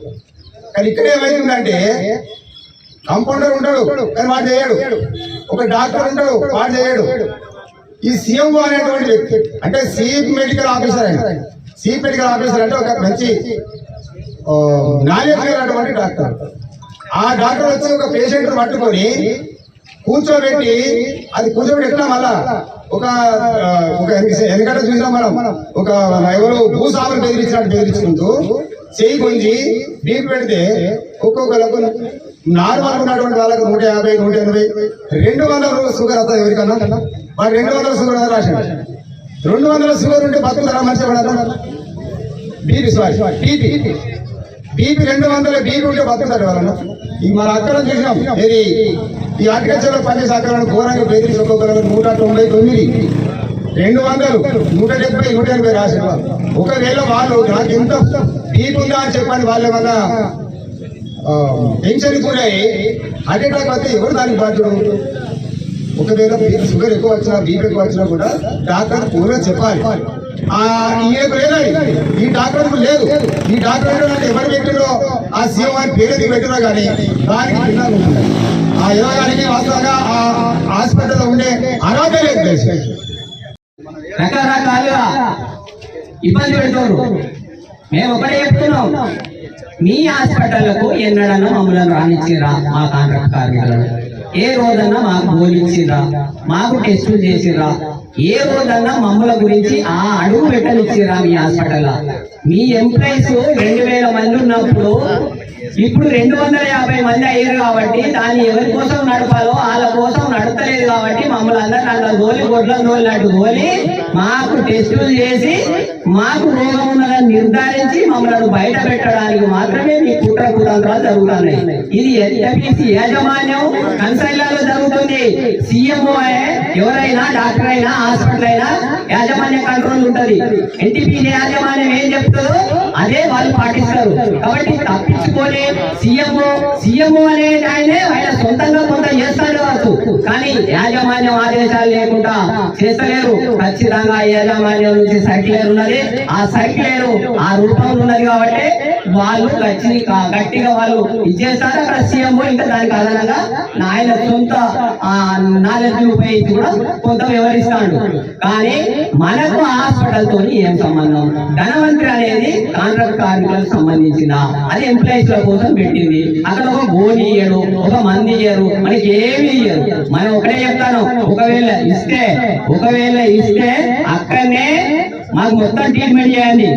కానీ ఇక్కడ ఏమైందంటే కంపౌండర్ ఉంటాడు కానీ వాడు చేయడు, ఒక డాక్టర్ ఉంటాడు వాడు చేయడు. ఈ సీఎంఓ అనేటువంటి వ్యక్తి అంటే చీఫ్ మెడికల్ ఆఫీసర్ అంటే ఒక మంచి నాలెడ్జ్ కలిగినటువంటి డాక్టర్. ఆ డాక్టర్ వచ్చి ఒక పేషెంట్ పట్టుకొని కూర్చోబెట్టి అది కూర్చోబెట్టి ఎట్లా మళ్ళా ఒక ఎందుకంటే చూసాం మనం ఒక ఎవరు భూసాములు బెదిరించుకుంటూ చేయి కొంచి బీపీ పెడితే ఒక్కొక్కలకు నార్మల్ ఉన్నటువంటి వాళ్ళకు 150, 180, 200 షుగర్ వస్తుంది ఎవరికన్నా. వాడు 200 షుగర్ రాశాడు. 200 షుగర్ ఉంటే బతుకుతారా మనిషి పడదా? బీపీ 200 బీపీ ఉంటే బతుకుతాడు వాళ్ళను. ఈ మన అక్కడ చూసినాం ఏది ఈ అగ్రికల్చర్ లో పనిచేసే అక్కడ ఘోరంగా బెదిరించి ఒక్కొక్కరు 199, 200, 170, 180 రాసిన. ఒకవేళ వాళ్ళు నాకు ఎంత బీపీ ఉందా అని చెప్పని వాళ్ళు ఏమన్నా టెన్షన్ కూడా హార్ట్ అటాక్ వస్తే ఎవరు దానికి బాధ్యుడు? ఒకవేళ షుగర్ ఎక్కువ వచ్చినా బీపీ ఎక్కువ వచ్చినా కూడా డాక్టర్ పూర్గా చెప్పాలి. ఈ డాక్టర్ లేదు, ఈ డాక్టర్ ఎవరు పెట్టినో ఆ సీఎం అని పేరు పెట్టినా కానీ దానికి భిన్నాలు ఉంటుంది. ఆ యోగానికి వాస్తవంగా ఆ హాస్పిటల్లో ఉండే అర్హత లేదు. రకరకాలుగా ఇబ్బంది పెడుతున్నారు. మేము ఒకటే చెప్తున్నాం, మీ హాస్పిటళ్లకు ఎన్నడన్నా మమ్మల్ని రానిచ్చిరా? మా కాంట్రాక్ట్ కార్మికులను ఏ రోజన్నా మాకు బోధించిరా? మాకు టెస్టులు చేసిరా? ఏ రోజన్నా మమ్మల గురించి ఆ అడుగు పెట్టనిచ్చిరా? మీ హాస్పిటల్ మీ ఎంప్లాయీస్ 2000 మంది ఉన్నప్పుడు ఇప్పుడు 250 మంది అయ్యారు కాబట్టి దాన్ని ఎవరి కోసం నడపాలో వాళ్ళ కోసం నడతలేదు కాబట్టి మమ్మల్ని అందరూ గోలి గొడ్లన్నట్టు గోలి మాకు టెస్టులు చేసి మాకు రోగం ఉన్నదని నిర్ధారించి మమ్మల్ని బయట పెట్టడానికి మాత్రమే మీ కుట్ర కుతంత్రాలు జరుగుతున్నాయి. ఇది ఎన్టీపీసీ యాజమాన్యం కన్సైన్లలో జరుగుతుంది. సీఎంఓ ఎవరైనా డాక్టర్ అయినా హాస్పిటల్ అయినా యాజమాన్య కంట్రోల్ ఉంటది. ఎన్టీపీసీ యాజమాన్యం ఏం చెప్తుందో అదే వాళ్ళు పాటిస్తారు. కాబట్టి తప్పించుకొని సీఎంఓ అనే ఆయన సొంతంగా కొంత చేస్తాడు కావచ్చు, కానీ యాజమాన్యం ఆదేశాలు లేకుండా చేస్తలేరు. ఖచ్చితంగా యాజమాన్యం నుంచి సర్క్యులర్ ఉన్నది. ఆ సర్క్యులర్ ఆ రూపంలో ఉన్నది కాబట్టి వాళ్ళు గట్టిగా వాళ్ళు ఇచ్చేస్తారు. అక్కడ సీఎంఓ ఇంకా దానికి అదనంగా ఆయన సొంత నాలెడ్జ్ ఉపయోగించి కూడా కొంత వివరిస్తాడు. కానీ మనకు హాస్పిటల్ తోని ఏం సంబంధం? ధనవంతుడు అనేది కాంట్రాక్ట్ కార్మికులకు సంబంధించిందా? అది ఎంప్లాయీస్ కోసం పెట్టింది. అక్కడ ఒక గోళీ ఇయ్యడు, ఒక మంది ఇయ్యరు, మనకి ఏమి ఇయ్యరు. మనం ఒకటే చెప్తాను, ఒకవేళ ఇస్తే అక్కడనే మాకు మొత్తం ట్రీట్మెంట్ చేయండి,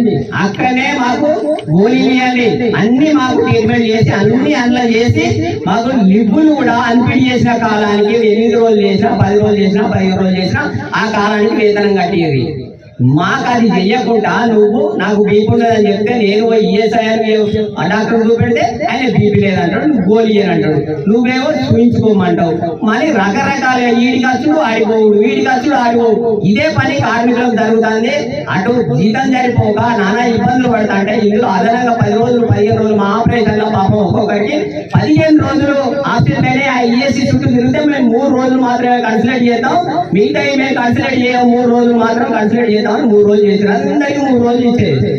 అక్కడనే మాకు గోళీలు ఇవ్వండి, అన్ని మాకు ట్రీట్మెంట్ చేసి అన్ని అందులో చేసి మాకు లిబ్బులు కూడా అన్ఫిట్ చేసిన కాలానికి 8 రోజులు చేసినా 10 రోజులు చేసినా 15 రోజులు చేసినా ఆ కాలానికి వేతనం కట్టేది. మాకు అది చెయ్యకుండా నువ్వు నాకు బీపీ ఉండదని చెప్తే నేను ఈఎస్ఐ ఆ డాక్టర్ చూపెడితే ఆయన బీపీ లేదంటాడు, నువ్వు గోళీ అని అంటాడు, నువ్వేమో చూపించుకోమంటావు. మరి రకరకాలుగా వీడి ఖర్చులు ఆడిపోవు. ఇదే పని కార్మికులకు జరుగుతుంది. అటు జీతం సరిపోక నానా ఇబ్బందులు పడతా అంటే ఇందులో అదనంగా 10 రోజులు 15 రోజులు మా ఆపరేషన్ లో పాపం ఒక్కొక్కరికి 15 రోజులు హాస్పిటల్ ఆ ఈఎస్సీ చుట్టూ తిరిగితే మేము 3 రోజులు మాత్రమే కన్సల్ట్ చేస్తాం, మిగతా మేము కన్సల్ట్ చేయము, 3 రోజులు మాత్రం కన్సల్ట్ చేస్తాం. 3 రోజులు చేసిరు, అందరికి 3 రోజులు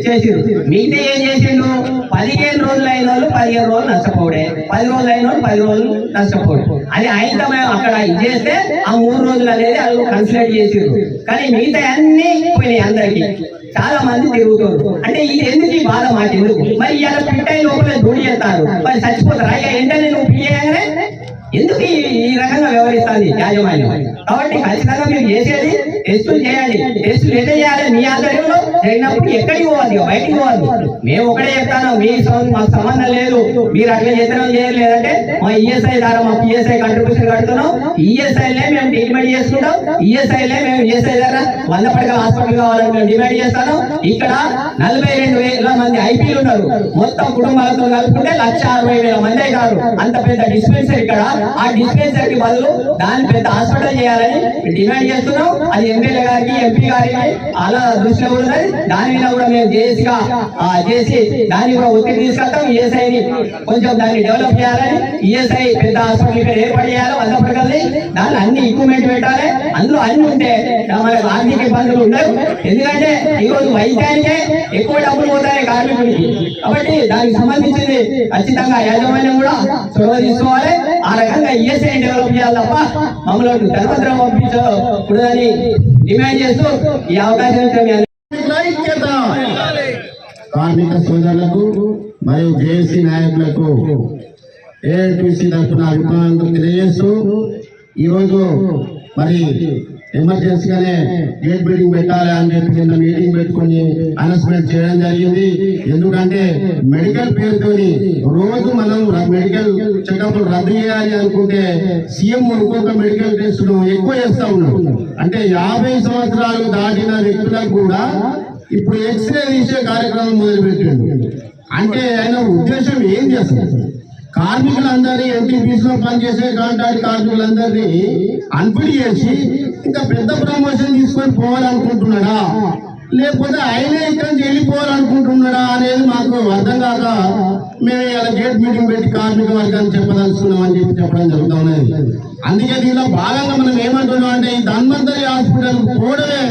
చేసిరు. మిగతా ఏం చేసిండు? 15 రోజులు అయిన వాళ్ళు 15 రోజులు నష్టపోడే, 10 రోజులు అయిన వాళ్ళు 10 రోజులు నష్టపోడు. అది అయితే మేము అక్కడ చేస్తే ఆ 3 రోజులు అనేది వాళ్ళు కన్సిడర్ చేసిరు. కానీ మిగతా అన్ని పోయినాయి. అందరికి చాలా మంది తిరుగుతారు. అంటే ఇది ఎందుకు ఈ బాధ మాట ఎందుకు? మరి ఇలా పిట్టాయి లోపల దూడి చేస్తారు, మరి చచ్చిపోతారు. అయ్యా ఏంటనే నువ్వు పియ్యగానే ఎందుకు ఈ రకంగా వ్యవహరిస్తుంది యాజమాన్యం? కాబట్టి ఖచ్చితంగా మీరు చేసేది టెస్టులు చేయాలి. టెస్టులు ఎట్లా చేయాలి? మీ ఆధ్వర్యంలో జరిగినప్పుడు ఎక్కడికి పోవాలి, బయటికి పోవాలి. మేము ఒకటే చెప్తాను, మాకు సంబంధం లేదు, మీరు అట్లా చేతనం చేయలేదంటే మా ఈఎస్ఐ ద్వారా మా పిఎస్ఐ కంట్రిబ్యూషన్ కడుతున్నాం, ఈఎస్ఐలే మేము ట్రీట్మెంట్ చేసుకుంటాం, ఈఎస్ఐలే మేము ఈఎస్ఐ ద్వారా 100 పడకల హాస్పిటల్ కావాలని మేము డిమాండ్ చేస్తాను. ఇక్కడ 42,000 మంది ఐపీలు ఉన్నారు. మొత్తం కుటుంబాలతో కలుపుకుంటే 1,60,000 మంది అవుతారు. అంత పెద్ద డిస్పెన్సరీ ఇక్కడ. ఆ డిస్పెన్సరీ బదులు దాన్ని పెద్ద హాస్పిటల్ చేయాలని డిమాండ్ చేస్తున్నాం. అది ఎమ్మెల్యే గారికి, ఎంపీ గారికి అలా దృష్టిలో ఉన్నది. దాని మీద కూడా మేము చేసి దాన్ని కూడా ఒత్తిడి తీసుకెళ్తాం. ఈఎస్ఐని కొంచెం దాన్ని డెవలప్ చేయాలని, ఈఎస్ఐ పెద్ద హాస్పిటల్ ఇక్కడ ఏర్పాటు చేయాలి 100 పడకల్ని. దాన్ని అన్ని ఎక్విప్మెంట్ పెట్టాలి. అందులో అన్ని ఉంటే మనకు ఆర్థిక ఇబ్బందులు ఉండవు. ఎందుకంటే ఈరోజు వైద్యానికే ఎక్కువ డబ్బులు పోతాయి కార్మికుడికి. కాబట్టి దానికి సంబంధించింది ఖచ్చితంగా యాజమాన్యం కూడా చొరవ తీసుకోవాలి. ఆ రకంగా ఈఎస్ఐ డెవలప్ చేయాలి తప్ప మమ్మల్ని ధర్మద్రం పంపించకూడదని డిమాండ్ చేస్తూ ఈ అవకాశం కార్మిక సోదరులకు మరియు జేఏసీ నాయకులకు ఏఐటీసీ తరఫున అభిప్రాయాలు తెలియజేస్తూ ఈరోజు మరి ఎమర్జెన్సీగానే గేట్ మీటింగ్ పెట్టాలి అని చెప్పి నిన్న మీటింగ్ పెట్టుకుని అనౌన్స్మెంట్ చేయడం జరిగింది. ఎందుకంటే మెడికల్ పేరుతోని రోజు మనం మెడికల్ చెకప్ రద్దు చేయాలి అనుకుంటే సీఎం ఇంకొక మెడికల్ టెస్ట్ ఎక్కువ చేస్తా ఉన్నాం. అంటే 50 సంవత్సరాలు దాటిన వ్యక్తులకు కూడా ఇప్పుడు ఎక్స్రే తీసే కార్యక్రమం మొదలుపెట్టిండు. అంటే ఆయన ఉద్దేశం ఏం చేస్తారు? కార్మికులందరినీ ఎన్టీపీసీలో పనిచేసే కాంట్రాక్ట్ కార్మికులందరినీ అన్ఫిట్ చేసి ఇంకా పెద్ద ప్రమోషన్ తీసుకొని పోవాలనుకుంటున్నాడా, లేకపోతే ఆయనే ఇక్కడి నుంచి వెళ్ళిపోవాలనుకుంటున్నాడా అనేది మాకు అర్థం కాక మేము ఇలా గేట్ మీటింగ్ పెట్టి కార్మిక వర్గాన్ని చెప్పదలుచుకున్నాం అని చెప్పడం జరుగుతూ ఉన్నది. అందుకే దీనిలో భాగంగా మనం ఏమంటున్నాం అంటే ఈ ధన్వంతరి హాస్పిటల్ పోవడమే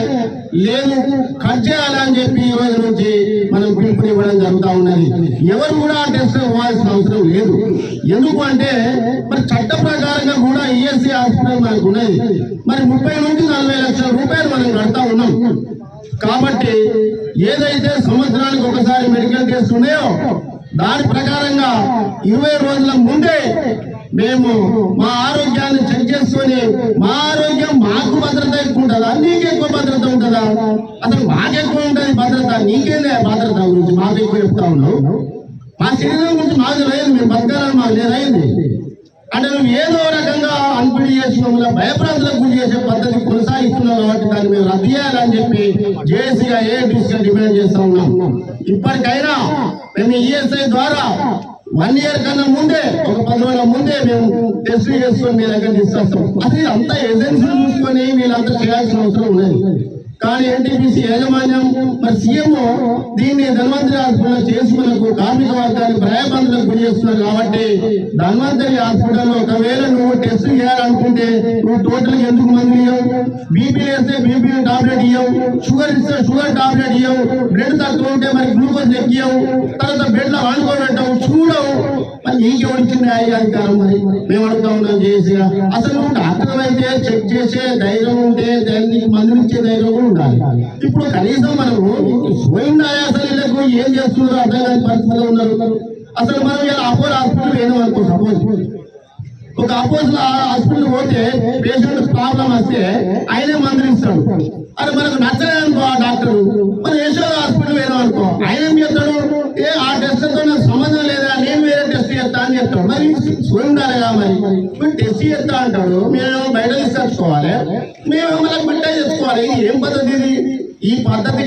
లేదు, కట్ చేయాలని చెప్పి ఈ రోజు నుంచి మనం పిలుపునివ్వడం జరుగుతూ ఉన్నది. ఎవరు కూడా టెస్ట్ పోవాల్సిన అవసరం లేదు. ఎందుకు అంటే మరి చట్ట ప్రకారంగా కూడా ఈఎస్సీ హాస్పిటల్ మనకు ఉన్నది. మరి 30 నుంచి 40 లక్షల రూపాయలు మనం కడతా ఉన్నాం. కాబట్టి ఏదైతే సంవత్సరానికి ఒకసారి మెడికల్ టెస్ట్ ఉన్నాయో దాని ప్రకారంగా 20 రోజుల ముందే మేము మా ఆరోగ్యాన్ని చెక్ చేసుకొని మా ఆరోగ్యం మాకు భద్రత ఎక్కువ ఉంటుందా, నీకు ఎక్కువ భద్రత ఉంటుందా? అసలు మాకెక్కువ ఉంటుంది భద్రత, నీకేందే భద్రత గురించి మాకు ఎక్కువ చెప్తా ఉన్నావు? మా శరీరం గురించి మాకు లేదు, మేము బతకాలని మాకు లేదైంది అంటే నువ్వు ఏదో రకంగా అన్పిడి చేసి మమ్మల్ని భయప్రాంతులకు గురి చేసే పద్ధతి కొనసాగిస్తున్నావు. కాబట్టి దాన్ని మేము రద్దు చేయాలని చెప్పి జేఏసీగా ఏఐటీసీగా డిమాండ్ చేస్తా ఉన్నాం. ఇప్పటికైనా మేము ఈఎస్ఐ ద్వారా 1 year కన్నా ముందే, ఒక 10 రోజుల ముందే మేము టెస్ట్ చేసుకొని మీ దగ్గర తీసుకొస్తాం. అది అంతా ఏజెన్సీలు చూసుకొని వీళ్ళంతా చేయాల్సిన అవసరం ఉన్నది. కానీ ఎన్టీపీసీ యాజమాన్యం మరి సీఎం దీన్ని ధన్వంతరి హాస్పిటల్ చేసి మనకు కార్మిక వర్గాన్ని భయబంధులకు గురి చేస్తున్నారు. కాబట్టి ధన్వంతరి హాస్పిటల్లో ఒకవేళ నువ్వు టెస్ట్ చేయాలనుకుంటే నువ్వు టోటల్ ఎందుకు మందులు ఇవ్వవు? బీపీ వేస్తే బీపీ టాబ్లెట్ ఇవ్వవు, షుగర్ ఇస్తే షుగర్ టాబ్లెట్ ఇవ్వవు, బ్లడ్ తక్కువ ఉంటే మరి గ్లూకోజ్ ఎక్కియవు, తర్వాత బెడ్ లో వండుకోబెట్టవు, చూడవు. మరి నీకెవరిచ్చింది అధికారం? మరి మేము అడుగుతా ఉన్నాం చేసిగా. అసలు నువ్వు డాక్టర్ అయితే చెక్ చేసే ధైర్యం ఉంటే దానికి మందులు ఇచ్చే ధైర్యం కూడా ఉండాలి. ఇప్పుడు కనీసం మనము స్వయం ఆయాసాలకు ఏం చేస్తున్నారు అర్థం కాని పరిస్థితిలో ఉన్నారు. అసలు మనం ఇలా అపోలో హాస్పిటల్ ఏమో అనుకో, సపోజ్ ఒక అపోలో హాస్పిటల్ పోతే పేషెంట్ ప్రాబ్లం వస్తే ఆయనే మందులు ఇస్తాడు. అది మనకు నచ్చలేదనుకో ఆ డాక్టర్, మనం యశోద హాస్పిటల్ ఏమో అనుకో, ఆయన ఏం చేస్తాడు? ఆ టెస్ట్తో నాకు సంబంధం లేదా, నేను వేరే టెస్ట్ చేస్తా అని చెప్తాడు. మరి స్వయం ఉండాలిగా. మరి టెస్ట్ చేస్తా అంటాడు, మేము బయట తీసుకొచ్చుకోవాలి, మేము మళ్ళీ బిడ్డ చేసుకోవాలి. ఇది ఏం పద్ధతి? ఇది ఈ పద్ధతి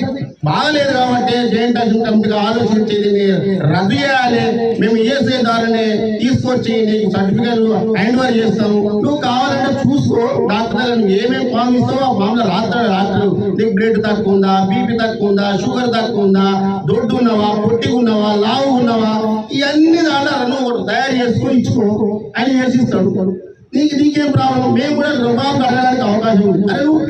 బాగలేదు. కాబట్టి జాయింట్ యాక్షన్ కమిటీగా ఆలోచించేది రద్దు చేయాలి. మేము ఈఎస్ఐ ద్వారానే తీసుకొచ్చి నీకు సర్టిఫికేట్లు హ్యాండ్ ఓవర్ చేస్తాము. నువ్వు కావాలంటే చూసుకో, డాక్టర్ నువ్వు ఏమేమి ఫామ్ ఇస్తావో ఆ ఫామ్ లో రాస్తాడు డాక్టర్. నీకు బ్లడ్ తక్కువ ఉందా, బీపీ తక్కువ ఉందా, షుగర్ తక్కువ ఉందా, దొడ్డు ఉన్నావా, పొట్టి ఉన్నావా, లావు ఉన్నావా, ఇవన్నీ దాంట్లో నువ్వు తయారు చేసుకొని ఇచ్చుకో అని చేసిస్తాడు. నీకేం ప్రాబ్లం, మేము కూడా రుబాబు అడగడానికి అవకాశం ఉంది. అరే నువ్వు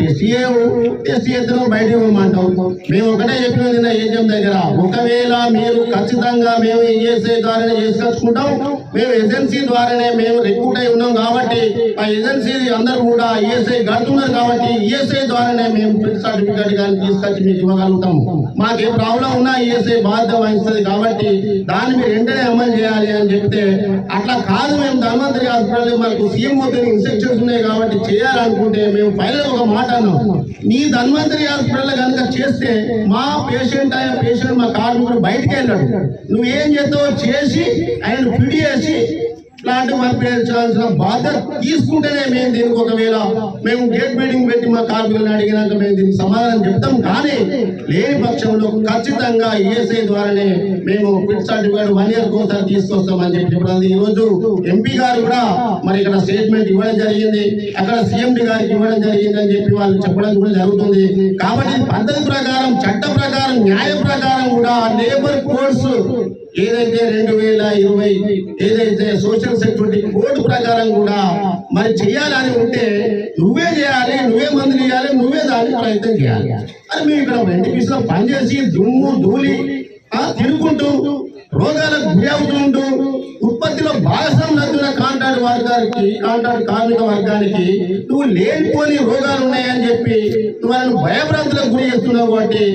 టెస్ట్ చేస్తే నువ్వు బయటకు ఇవ్వమంటావు. మేము ఒకటే చెప్పినది నా ఏజెం దగ్గర, ఒకవేళ మీరు ఖచ్చితంగా మేము ఈఎస్ఐ ద్వారానే చేసుకొచ్చుకుంటాం, మేము ఏజెన్సీ ద్వారానే మేము రిక్రూట్ అయి ఉన్నాం కాబట్టి ఆ ఏజెన్సీ అందరూ కూడా ఈఎస్ఐ కడుతున్నారు కాబట్టి ఈఎస్ఐ ద్వారానే మేము ప్రింట్ సర్టిఫికేట్ కానీ తీసుకొచ్చి మీకు ఇవ్వగలుగుతాం. మాకు ఏ ప్రాబ్లం ఉన్నా ఈఎస్ఐ బాధ్యత వహిస్తుంది కాబట్టి దాన్ని మీరు వెంటనే అమలు చేయాలి అని చెప్తే, అట్లా కాదు మేము ధన్వంతరి హాస్పిటల్ మనకు సీఎం ఇన్స్ట్రక్షన్స్ ఉన్నాయి కాబట్టి చేయాలనుకుంటే మేము ఫైనల్ ఒక మాట అన్నాం, నీ ధన్వంతరి హాస్పిటల్ కనుక చేస్తే మా పేషెంట్ మా కార్మికుడు బయటకు వెళ్ళాడు, నువ్వేం చేస్తావో చేసి ఆయన పిడి చేసి ప్లాంట్ పంపించాల్సిన బాధ్యత తీసుకుంటేనే మేము దీనికి ఒకవేళ మేము గేట్ మీటింగ్ పెట్టి మా కార్మికులను అడిగినాక మేము దీనికి సమాధానం చెప్తాం. కానీ లేని పక్షంలో ఖచ్చితంగా ఈఎస్ఐ ద్వారానే మేము ఫిట్ సర్టిఫికేట్ 1 year కోసారి తీసుకొస్తామని చెప్పి ఈ రోజు ఎంపీ గారు కూడా మరి ఇక్కడ స్టేట్మెంట్ ఇవ్వడం జరిగింది, అక్కడ సీఎండి గారికి ఇవ్వడం జరిగింది అని చెప్పి వాళ్ళు చెప్పడం కూడా జరుగుతుంది. కాబట్టి పద్ధతి ప్రకారం, చట్ట ప్రకారం, న్యాయ ప్రకారం కూడా లేబర్ కోడ్స్ ఏదైతే 2020 ఏదైతే సోషల్ సెక్యూరిటీ కోడ్ ప్రకారం కూడా మరి చేయాలని ఉంటే నువ్వే చేయాలి, నువ్వే మందులు ఇవ్వాలి, నువ్వే దానికి ప్రయత్నం చేయాలి. అది మేము ఇక్కడ ఎన్టీపీసీలో పనిచేసి దుమ్ము ధూళి తినుకుంటూ రోగాలకు గురి అవుతుంటూ ఉత్పత్తిలో భాగస్వామ్యం అవుతున్న కాంట్రాక్ట్ కార్మిక వర్గానికి నువ్వు లేనిపోని రోగాలు ఉన్నాయని చెప్పి నువ్వు వాళ్ళని భయభ్రాంతులకు గురి చేస్తున్నావు. కాబట్టి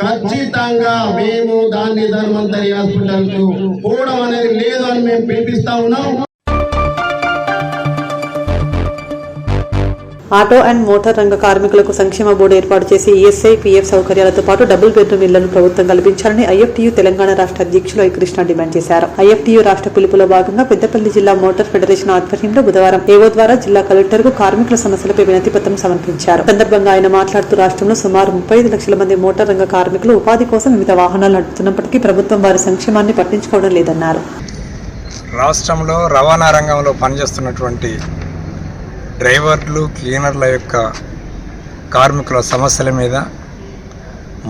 ఖచ్చితంగా మేము దాన్ని ధన్వంతరి హాస్పిటల్ కు పోవడం అనేది లేదు అని మేము పిలిపిస్తా ఉన్నాం. ఆటో అండ్ మోటార్ రంగ కార్మికులకు సంక్షేమ బోర్డు ఏర్పాటు చేసి ఈఎస్ఐ, పీఎఫ్ సౌకర్యాలతో పాటు డబుల్ బెడ్రూమ్ ఇళ్లను ప్రభుత్వం కల్పించాలని ఐఎఫ్టీయూ తెలంగాణ రాష్ట్ర అధ్యక్షులు ఐ కృష్ణ డిమాండ్ చేశారు. ఐఎఫ్టీయూ రాష్ట్ర పిలుపులో భాగంగా పెద్దపల్లి జిల్లా మోటార్ ఫెడరేషన్ ఆధ్వర్యంలో బుధవారం ఏవో ద్వారా జిల్లా కలెక్టర్ కు కార్మికుల సమస్యలపై వినతి పత్రం సమర్పించారు. సందర్భంగా ఆయన మాట్లాడుతూ రాష్ట్రంలో సుమారు 35 లక్షల మంది మోటార్ రంగ కార్మికులు ఉపాధి కోసం వివిధ వాహనాలు నడుపుతున్నప్పటికీ ప్రభుత్వం వారి సంక్షేమాన్ని పట్టించుకోవడం లేదన్నారు. రాష్ట్రంలో రవాణా రంగంలో పనిచేస్తున్నటువంటి డ్రైవర్లు, క్లీనర్ల యొక్క కార్మికుల సమస్యల మీద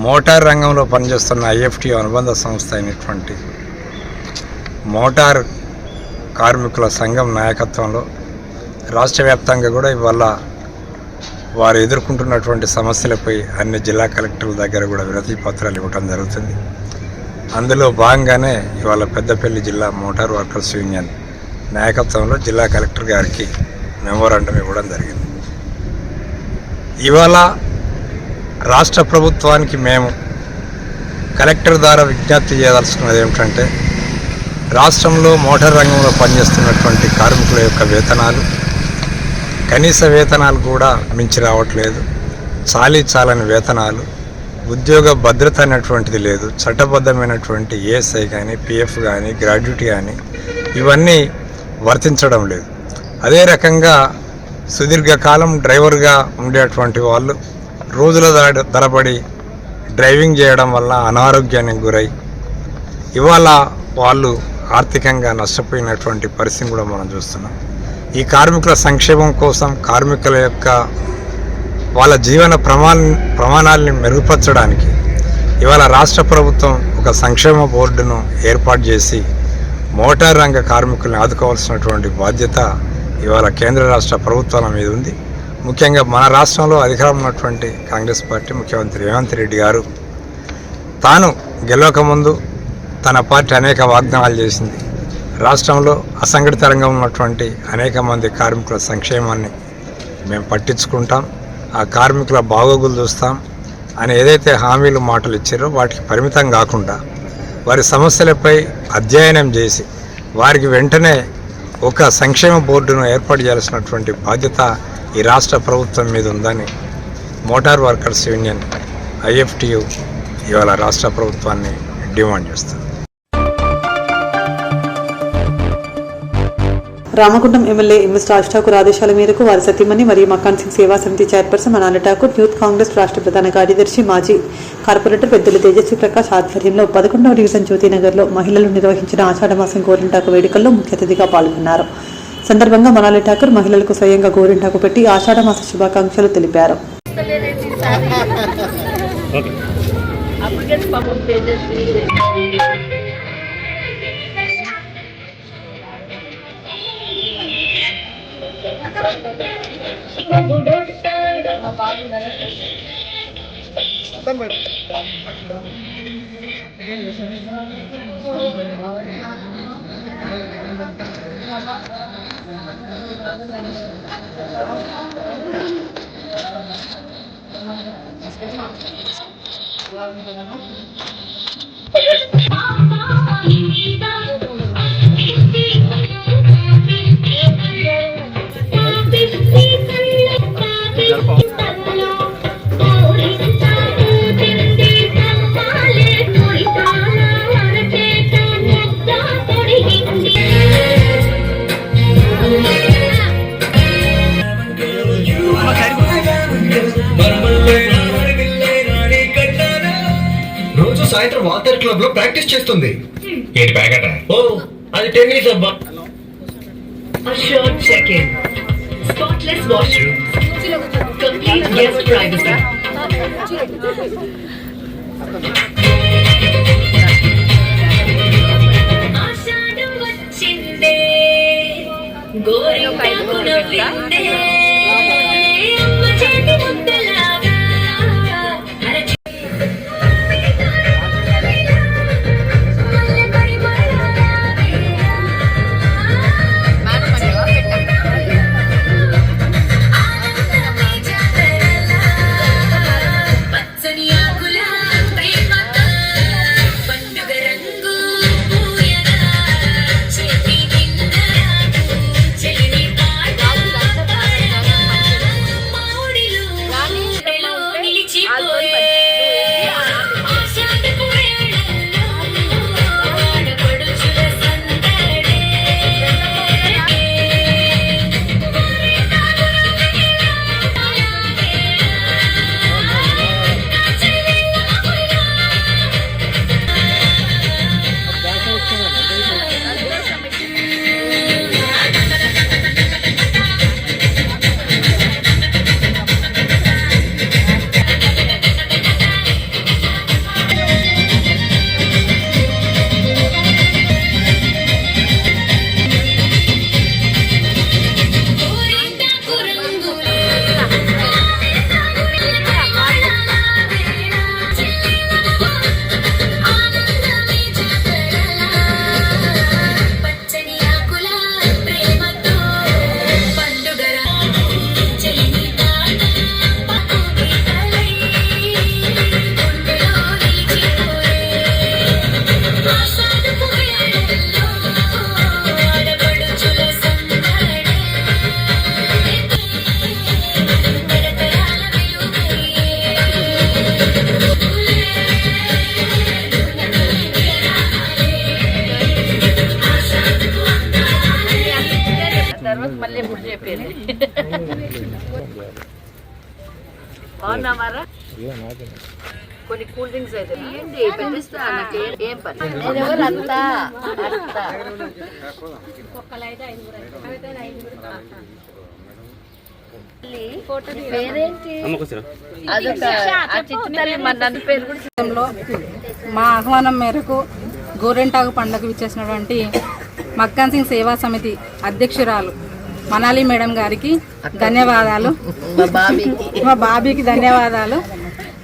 మోటార్ రంగంలో పనిచేస్తున్న ఐఎఫ్టీయూ అనుబంధ సంస్థ అయినటువంటి మోటార్ కార్మికుల సంఘం నాయకత్వంలో రాష్ట్ర వ్యాప్తంగా కూడా ఇవాళ వారు ఎదుర్కొంటున్నటువంటి సమస్యలపై అన్ని జిల్లా కలెక్టర్ల దగ్గర కూడా వినతి పత్రాలు ఇవ్వడం జరుగుతుంది. అందులో భాగంగానే ఇవాళ పెద్దపల్లి జిల్లా మోటార్ వర్కర్స్ యూనియన్ నాయకత్వంలో జిల్లా కలెక్టర్ గారికి మెమోరాండం ఇవ్వడం జరిగింది. ఇవాళ రాష్ట్ర ప్రభుత్వానికి మేము కలెక్టర్ ద్వారా విజ్ఞప్తి చేయదలుచుకున్నది ఏమిటంటే, రాష్ట్రంలో మోటార్ రంగంలో పనిచేస్తున్నటువంటి కార్మికుల యొక్క వేతనాలు, కనీస వేతనాలు కూడా మించి రావట్లేదు. చాలని వేతనాలు, ఉద్యోగ భద్రత అనేటువంటిది లేదు. చట్టబద్ధమైనటువంటి ఏఎస్ఐ కానీ, పిఎఫ్ కానీ, గ్రాడ్యుటీ కానీ ఇవన్నీ వర్తించడం లేదు. అదే రకంగా సుదీర్ఘకాలం డ్రైవర్గా ఉండేటువంటి వాళ్ళు రోజుల తరబడి డ్రైవింగ్ చేయడం వల్ల అనారోగ్యానికి గురై ఇవాళ వాళ్ళు ఆర్థికంగా నష్టపోయినటువంటి పరిస్థితిని కూడా మనం చూస్తున్నాం. ఈ కార్మికుల సంక్షేమం కోసం, కార్మికుల యొక్క వాళ్ళ జీవన ప్రమాణాలని మెరుగుపరచడానికి ఇవాళ రాష్ట్ర ప్రభుత్వం ఒక సంక్షేమ బోర్డును ఏర్పాటు చేసి మోటార్ రంగ కార్మికులను ఆదుకోవాల్సినటువంటి బాధ్యత ఇవాళ కేంద్ర రాష్ట్ర ప్రభుత్వాల మీద ఉంది. ముఖ్యంగా మన రాష్ట్రంలో అధికారం ఉన్నటువంటి కాంగ్రెస్ పార్టీ ముఖ్యమంత్రి రేవంత్ రెడ్డి గారు తాను గెలవకముందు తన పార్టీ అనేక వాగ్దానాలు చేసింది. రాష్ట్రంలో అసంఘటిత రంగం ఉన్నటువంటి అనేక మంది కార్మికుల సంక్షేమాన్ని మేము పట్టించుకుంటాం, ఆ కార్మికుల బాగోగులు చూస్తాం అని ఏదైతే హామీలు మాటలు ఇచ్చారో వాటికి పరిమితం కాకుండా వారి సమస్యలపై అధ్యయనం చేసి వారికి వెంటనే ఒక సంక్షేమ బోర్డును ఏర్పాటు చేయాల్సినటువంటి బాధ్యత ఈ రాష్ట్ర ప్రభుత్వం మీద ఉందని మోటార్ వర్కర్స్ యూనియన్ ఐఎఫ్టీయూ ఇవాళ రాష్ట్ర ప్రభుత్వాన్ని డిమాండ్ చేస్తుంది. రామగుండం ఎమ్మెల్యే ఎంఎస్ రాజ్ ఠాకూర్ ఆదేశాల మేరకు వారి సతీమణి మరియు మకాన్ సింగ్ సేవా సమితి చైర్పర్సన్ మనాలి ఠాకూర్, యూత్ కాంగ్రెస్ రాష్ట్ర ప్రధాన కార్యదర్శి మాజీ కార్పొరేటర్ పెద్దల తేజస్వి ప్రకాష్ ఆధ్వర్యంలో 11వ డివిజన్ జ్యోతినగర్లో మహిళలు నిర్వహించిన ఆషాఢమాసం గోరింటాకు వేడుకల్లో ముఖ్య అతిథిగా పాల్గొన్నారు. సందర్భంగా మనాలి ఠాకూర్ మహిళలకు స్వయంగా గోరింటాకు పెట్టి ఆషాఢమాస శుభాకాంక్షలు తెలిపారు. రోజు సాయంత్రం వాటర్ క్లబ్ లో ప్రాక్టీస్ చేస్తుంది. ఏంటి బ్యాగట? ఓ అది టెన్నిస్ అబ్బా. A short check-in. Spotless washroom. Complete guest privacy. ఆషాఢం వచ్చిందే గోరింటాకు నవ్విందే అమ్మ చేతి ముద్దలాగా కొన్ని కూల్ డ్రింక్స్ అయితే ఏం పని మా ఆహ్వానం మేరకు గోరెంటాకు పండుగకు విచ్చేసినటువంటి మక్కన్ సింగ్ సేవా సమితి అధ్యక్షురాలు మనాలి మేడం గారికి ధన్యవాదాలు, మా బాబీకి ధన్యవాదాలు.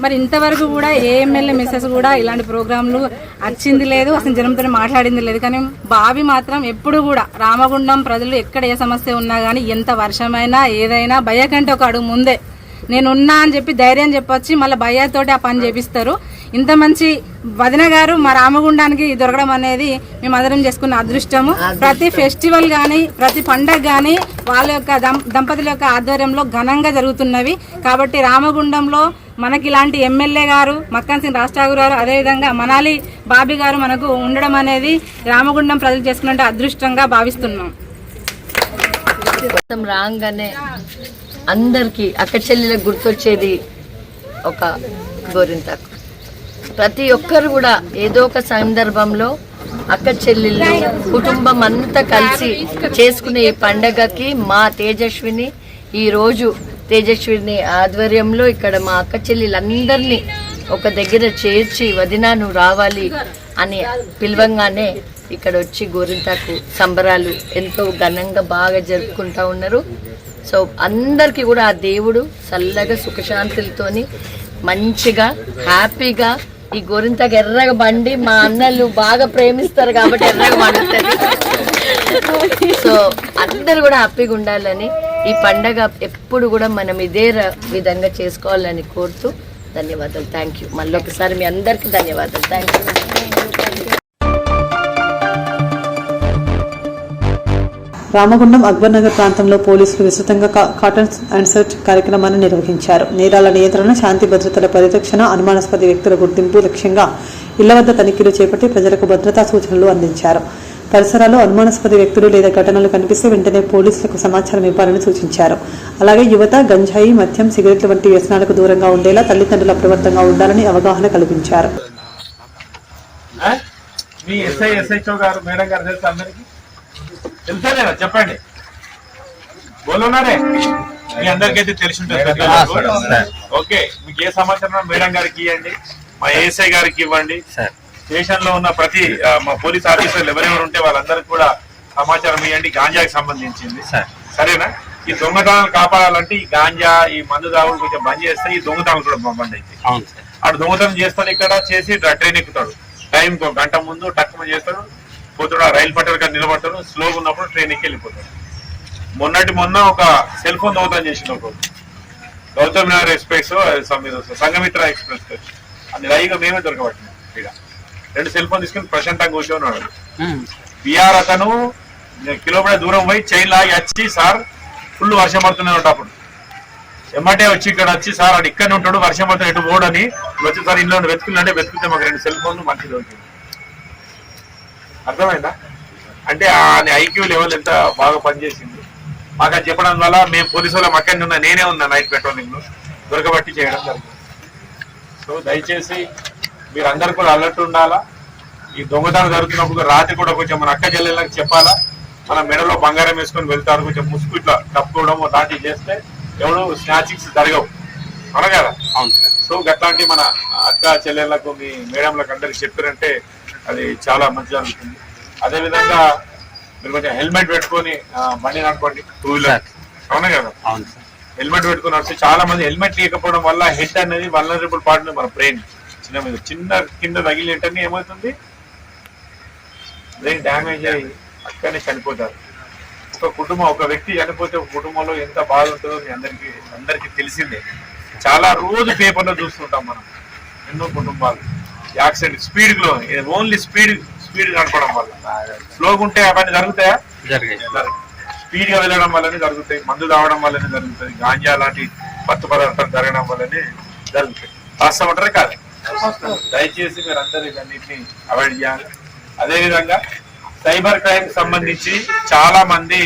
మరి ఇంతవరకు కూడా ఏ ఎమ్మెల్యే మిస్సెస్ కూడా ఇలాంటి ప్రోగ్రాంలు వచ్చింది లేదు, అసలు జనంతో మాట్లాడింది లేదు. కానీ బాబీ మాత్రం ఎప్పుడు కూడా రామగుండం ప్రజలు ఎక్కడ ఏ సమస్య ఉన్నా కానీ ఎంత వర్షమైనా ఏదైనా భయ్య కంటే ఒక అడుగు ముందే నేనున్నా అని చెప్పి ధైర్యం చెప్పొచ్చి మళ్ళీ భయ్యతోటి ఆ పని చేపిస్తారు. ఇంత మంచి వదిన గారు మా రామగుండానికి దొరకడం అనేది మేము అందరం చేసుకున్న అదృష్టము. ప్రతి ఫెస్టివల్ కానీ ప్రతి పండగ కానీ వాళ్ళ యొక్క దంపతుల యొక్క ఆధ్వర్యంలో ఘనంగా జరుగుతున్నవి. కాబట్టి రామగుండంలో మనకి ఇలాంటి ఎమ్మెల్యే గారు మక్కన్ సింగ్ రాష్ట్రాగు గారు అదేవిధంగా మనాలి బాబీ గారు మనకు ఉండడం అనేది రామగుండం ప్రజలు చేసుకున్న అదృష్టంగా భావిస్తున్నాం. రాగానే అందరికీ అక్క చెల్లెలకు గుర్తొచ్చేది ఒక గోరింటాకు. ప్రతి ఒక్కరు కూడా ఏదో ఒక సందర్భంలో అక్క చెల్లెళ్ళు కుటుంబం అంతా కలిసి చేసుకునే ఈ పండగకి మా తేజస్విని ఆధ్వర్యంలో ఇక్కడ మా అక్క చెల్లెళ్ళందరినీ ఒక దగ్గర చేర్చి వదినా నువ్వు రావాలి అని పిలవంగానే ఇక్కడ వచ్చి గోరింటాకు సంబరాలు ఎంతో ఘనంగా బాగా జరుపుకుంటా ఉన్నారు. సో అందరికీ కూడా ఆ దేవుడు చల్లగా సుఖశాంతులతోని మంచిగా హ్యాపీగా ఈ గోరింతకు ఎర్రగా బండి మా అన్నలు బాగా ప్రేమిస్తారు కాబట్టి ఎర్రగా పండుతుంది. సో అందరు కూడా హ్యాపీగా ఉండాలని, ఈ పండగ ఎప్పుడు కూడా మనం ఇదే విధంగా చేసుకోవాలని కోరుతూ ధన్యవాదాలు. Thank you. మళ్ళీ ఒకసారి మీ అందరికీ ధన్యవాదాలు. Thank you. రామగుండం అక్బర్ నగర్ ప్రాంతంలో పోలీసులు విస్తృతంగా కాటన్ అండ్ సర్చ్ కార్యక్రమాన్ని నిర్వహించారు. నేరాల నియంత్రణ, శాంతి భద్రతల పరిరక్షణ, అనుమానాస్పద వ్యక్తుల గుర్తింపు లక్ష్యంగా ఇళ్ల వద్ద తనిఖీలు చేపట్టి ప్రజలకు భద్రతా సూచనలు అందించారు. పరిసరాల్లో అనుమానాస్పద వ్యక్తులు లేదా ఘటనలు కనిపిస్తే వెంటనే పోలీసులకు సమాచారం ఇవ్వాలని సూచించారు. అలాగే యువత గంజాయి, మద్యం, సిగరెట్ల వంటి వ్యసనాలకు దూరంగా ఉండేలా తల్లిదండ్రులు అప్రమత్తంగా ఉండాలని అవగాహన కల్పించారు. తెలుసా లేదా చెప్పండి. బోలున్నారే మీ అందరికైతే తెలిసి ఉంటుంది. ఓకే, మీకు ఏ సమాచారం మేడం గారికి ఇవ్వండి, మా ఏఎస్ఐ గారికి ఇవ్వండి. స్టేషన్ లో ఉన్న ప్రతి మా పోలీస్ ఆఫీసర్లు ఎవరెవరు ఉంటే వాళ్ళందరికీ కూడా సమాచారం ఇవ్వండి, గాంజాకి సంబంధించింది. సరేనా? ఈ దొంగతనాలు కాపాడాలంటే ఈ గాంజా, ఈ మందు దాగుడు కొంచెం బంద్ చేస్తే ఈ దొంగతనాలు కూడా బంద్ అయితే. అటు దొంగతనం చేస్తాడు, ఇక్కడ చేసి ట్రైన్ ఎక్కుతాడు, టైం గంట ముందు టక్కుమ చేస్తాడు, పోతాడు, ఆ రైలు పట్టారు కానీ నిలబడతాడు, స్లోగా ఉన్నప్పుడు ట్రైన్ ఎక్కి వెళ్ళిపోతాడు. మొన్న ఒక సెల్ ఫోన్ దొంగతనం చేసింది ఒక గౌతమ్ నగర్ ఎక్స్ప్రెస్, సంఘమిత్ర ఎక్స్ప్రెస్, అది రైగా మేమే దొరకబట్టినాం. ఇక 2 సెల్ ఫోన్ తీసుకుని ప్రశాంతంగా కూర్చొని బీఆర్ అతను కిలోమీటర్ దూరం పోయి చైన్ లాగి వచ్చి, సార్ ఫుల్ వర్షం పడుతున్నాడు అప్పుడు ఎమ్మటే వచ్చి ఇక్కడ వచ్చి, సార్ అది ఇక్కడనే ఉంటాడు, వర్షం పడుతుంది ఎటు పోడని వచ్చి, సార్ ఇంట్లో వెతుకులంటే వెతుకుతే మాకు 2 సెల్ ఫోన్లు మంచి దొరికింది. అర్థమైందా? అంటే ఆయన ఐక్యూ లెవెల్ ఎంత బాగా పనిచేసింది మాకు అని చెప్పడం వల్ల మేము పోలీసు వాళ్ళ మక్కని ఉన్నా, నేనే ఉన్నా నైట్ పెట్రోలింగ్ లో దొరకబట్టి చేయడం జరిగింది. సో దయచేసి మీరు అందరు కూడా అలర్ట్ ఉండాలా. ఈ దొంగతనం జరుగుతున్నప్పుడు రాత్రి కూడా కొంచెం మన అక్క చెల్లెళ్ళకి చెప్పాలా. మన మెడలో బంగారం వేసుకొని వెళ్తారు, కొంచెం ముసుగు ఇట్లా తప్పుకోవడం లాంటివి చేస్తే ఎవరు స్నాచింగ్స్ జరగవు, అవును కదా? అవును సార్. సో అట్లాంటి మన అక్క చెల్లెళ్ళకు మీ మేడంలకు అందరికి చెప్పారంటే అది చాలా మంచి జరుగుతుంది. అదేవిధంగా మీరు కొంచెం హెల్మెట్ పెట్టుకొని బండి నడపండి, 2 వీలర్, అవునా కదా? అవును సార్. హెల్మెట్ పెట్టుకుని నడిస్తే చాలా మంది హెల్మెట్ లేకపోవడం వల్ల హెడ్ అనేది వల్నరబుల్ పార్ట్, మన బ్రెయిన్ చిన్న కింద తగిలి వెంటనే ఏమవుతుంది, బ్రెయిన్ డ్యామేజ్ అయ్యి అక్కడనే చనిపోతారు. ఒక కుటుంబం, ఒక వ్యక్తి చనిపోతే ఒక కుటుంబంలో ఎంత బాధ ఉంటుందో మీ అందరికీ తెలిసిందే. చాలా రోజు పేపర్లో చూస్తుంటాం మనం, ఎన్నో కుటుంబాలు యాక్సిడెంట్ స్పీడ్ లో, ఓన్లీ స్పీడ్ నడపడం వల్ల. స్లోగా ఉంటే అవన్నీ జరుగుతాయా? స్పీడ్ గా వెళ్ళడం వల్లనే జరుగుతాయి, మందు తాగడం వల్లనే జరుగుతుంది, గాంజా లాంటి మత్తు పదార్థాలు జరగడం వల్లనే జరుగుతాయి. వాస్తవం కాదు? దయచేసి మీరు అందరూ ఇవన్నిటిని అవాయిడ్ చేయాలి. అదేవిధంగా సైబర్ క్రైమ్ సంబంధించి చాలా మంది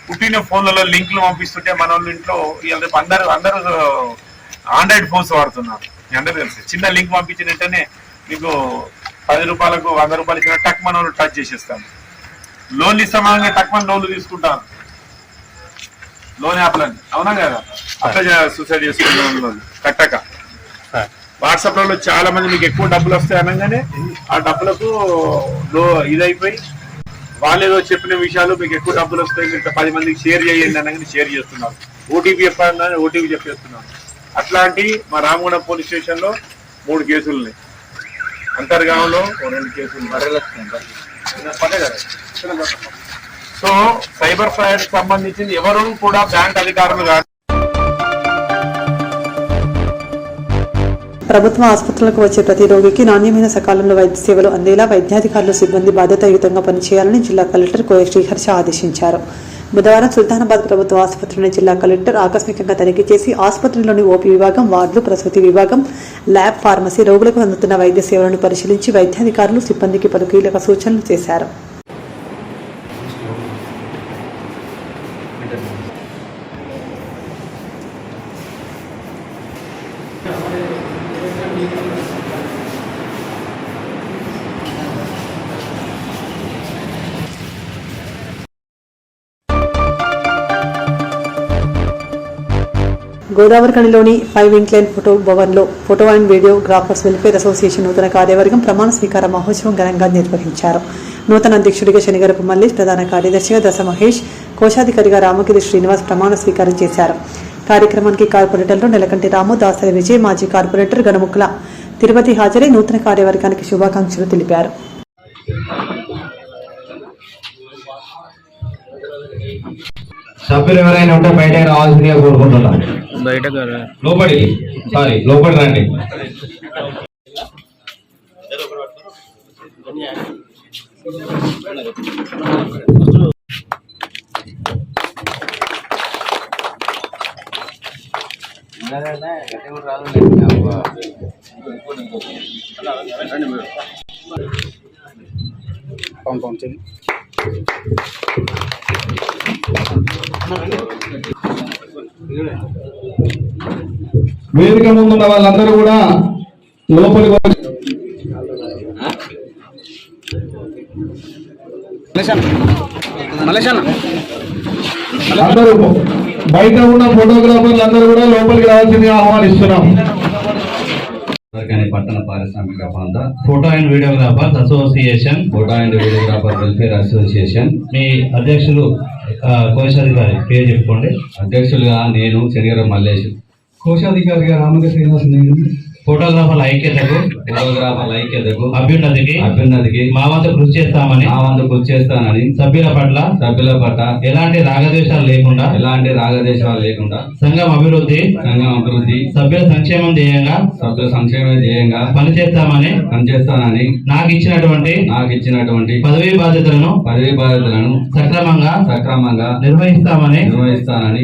పుట్టిన ఫోన్లలో లింకులు పంపిస్తుంటే మన వాళ్ళ ఇంట్లో అందరూ ఆండ్రాయిడ్ ఫోన్స్ వాడుతున్నారు. మీ అందరూ తెలుసు. చిన్న లింక్ పంపించిన వెంటనే మీకు 10 రూపాయలకు 100 రూపాయలు ఇచ్చిన టక్ మన వాళ్ళు టచ్ చేసేస్తాను. లోన్లు ఇస్తామని టక్ మన లోన్లు తీసుకుంటాను, లోన్ యాప్లని, అవునా కదా? అట్లా సూసైడ్ చేసుకున్న లోన్లు కట్టక. వాట్సాప్ లో చాలా మంది మీకు ఎక్కువ డబ్బులు వస్తాయి అనగానే ఆ డబ్బులకు ఇదైపోయి వాళ్ళు ఏదో చెప్పిన విషయాలు మీకు ఎక్కువ డబ్బులు వస్తాయి, మీకు 10 మందికి షేర్ చేయండి అనగానే షేర్ చేస్తున్నారు. ఓటీపీ చెప్పాలని ఓటీపీ చెప్పేస్తున్నారు. అట్లాంటి మా రామగుండం పోలీస్ స్టేషన్ లో 3 కేసులు ఉన్నాయి, అంతర్గామంలో 2 కేసులు. సో సైబర్ ఫ్రాడ్ సంబంధించింది ఎవరు కూడా బ్యాంక్ అధికారులు కాదు. ప్రభుత్వ ఆసుపత్రులకు వచ్చే ప్రతి రోగికి నాణ్యమైన సకాలంలో వైద్య సేవలు అందేలా వైద్యాధికారులు సిబ్బంది బాధ్యతాయుతంగా పనిచేయాలని జిల్లా కలెక్టర్ కోయ శ్రీహర్ష ఆదేశించారు. బుధవారం సుల్తానాబాద్ ప్రభుత్వ ఆసుపత్రిని జిల్లా కలెక్టర్ ఆకస్మికంగా తనిఖీ చేసి ఆసుపత్రిలోని ఓపీ విభాగం, వార్డులు, ప్రసూతి విభాగం, ల్యాబ్, ఫార్మసీ, రోగులకు అందుతున్న వైద్య సేవలను పరిశీలించి వైద్యాధికారులు సిబ్బందికి పలు కీలక సూచనలు చేశారు. గోదావరిఖనిలోని 5 ఇంక్లైన్ ఫోటో భవన్లో photo and videographers welfare association నూతన కార్యవర్గం ప్రమాణ స్వీకార మహోత్సవం ఘనంగా నిర్వహించారు. నూతన అధ్యక్షుడిగా శనిగరపు మల్లేష్, ప్రధాన కార్యదర్శిగా దశ మహేష్, కోశాధికారిగా రామగిరి శ్రీనివాస్ ప్రమాణ స్వీకారం చేశారు. కార్యక్రమానికి కార్పొరేటర్లు నెలకంటి రాము, దాసరి విజయ్, మాజీ కార్పొరేటర్ గణముక్కల తిరుపతి హాజరై నూతన కార్యవర్గానికి శుభాకాంక్షలు తెలిపారు. సభ్యులు ఎవరైనా ఉంటే బయటకు రావాల్సిందిగా కోరుకుంటున్నాం. లోపలి రండి. వేదిక ముందున్న వాళ్ళందరూ కూడా లోపలికి అందరూ బయట ఉన్న ఫోటోగ్రాఫర్లు అందరూ కూడా లోపలికి రావాల్సిందిగా ఆహ్వానిస్తున్నాం. పట్టణ పారిశ్రామిక ప్రాంత photo and videographers association, photo and videographer welfare association. మీ అధ్యక్షులు కోశాధికారి పేరు చెప్పుకోండి. అధ్యక్షులుగా నేను శనిగర మల్లేష్, కోశాధికారిగా రామగ శ్రీనివాస. ఫోటోగ్రాఫర్ల ఐక్యతకు అభ్యున్నతికి మా వంతు కృషి చేస్తానని సభ్యుల పట్ల ఎలాంటి రాగద్వేషాలు లేకుండా సంఘం అభివృద్ధి సభ్యుల సంక్షేమం ధ్యేయంగా పనిచేస్తానని నాకు ఇచ్చినటువంటి పదవీ బాధ్యతలను సక్రమంగా నిర్వహిస్తానని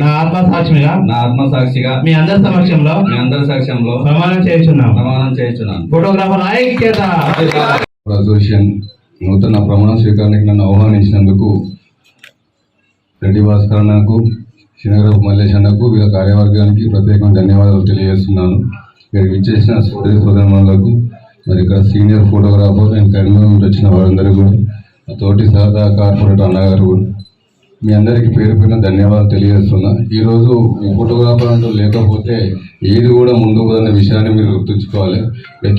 నా ఆత్మసాక్షిగా మీ అందరి సమక్షంలో ప్రమాణం చేస్తున్నాను. ఫోటోగ్రాఫర్ ఐక్యత అసోసియేషన్ నూతన ప్రమాణ స్వీకారానికి నన్ను ఆహ్వానించినందుకు రెడ్డి భాస్కర్ అన్నకు, శనగరపు మల్లేష్ అన్నకు, వీళ్ళ కార్యవర్గానికి ప్రత్యేకంగా ధన్యవాదాలు తెలియజేస్తున్నాను. ఇక్కడికి విచ్చేసిన సోదరులకు, మరి ఇక్కడ సీనియర్ ఫోటోగ్రాఫర్ అండ్ కరీంనగర్ నుంచి వచ్చిన వారందరూ కూడా, తోటి సహదా కార్పొరేటర్ అన్నగారు కూడా, మీ అందరికీ పేరు పైన ధన్యవాదాలు తెలియజేస్తున్నా. ఈరోజు ఈ ఫోటోగ్రాఫర్ అంటూ లేకపోతే ఏది కూడా ముందుకు అనే విషయాన్ని మీరు గుర్తుంచుకోవాలి.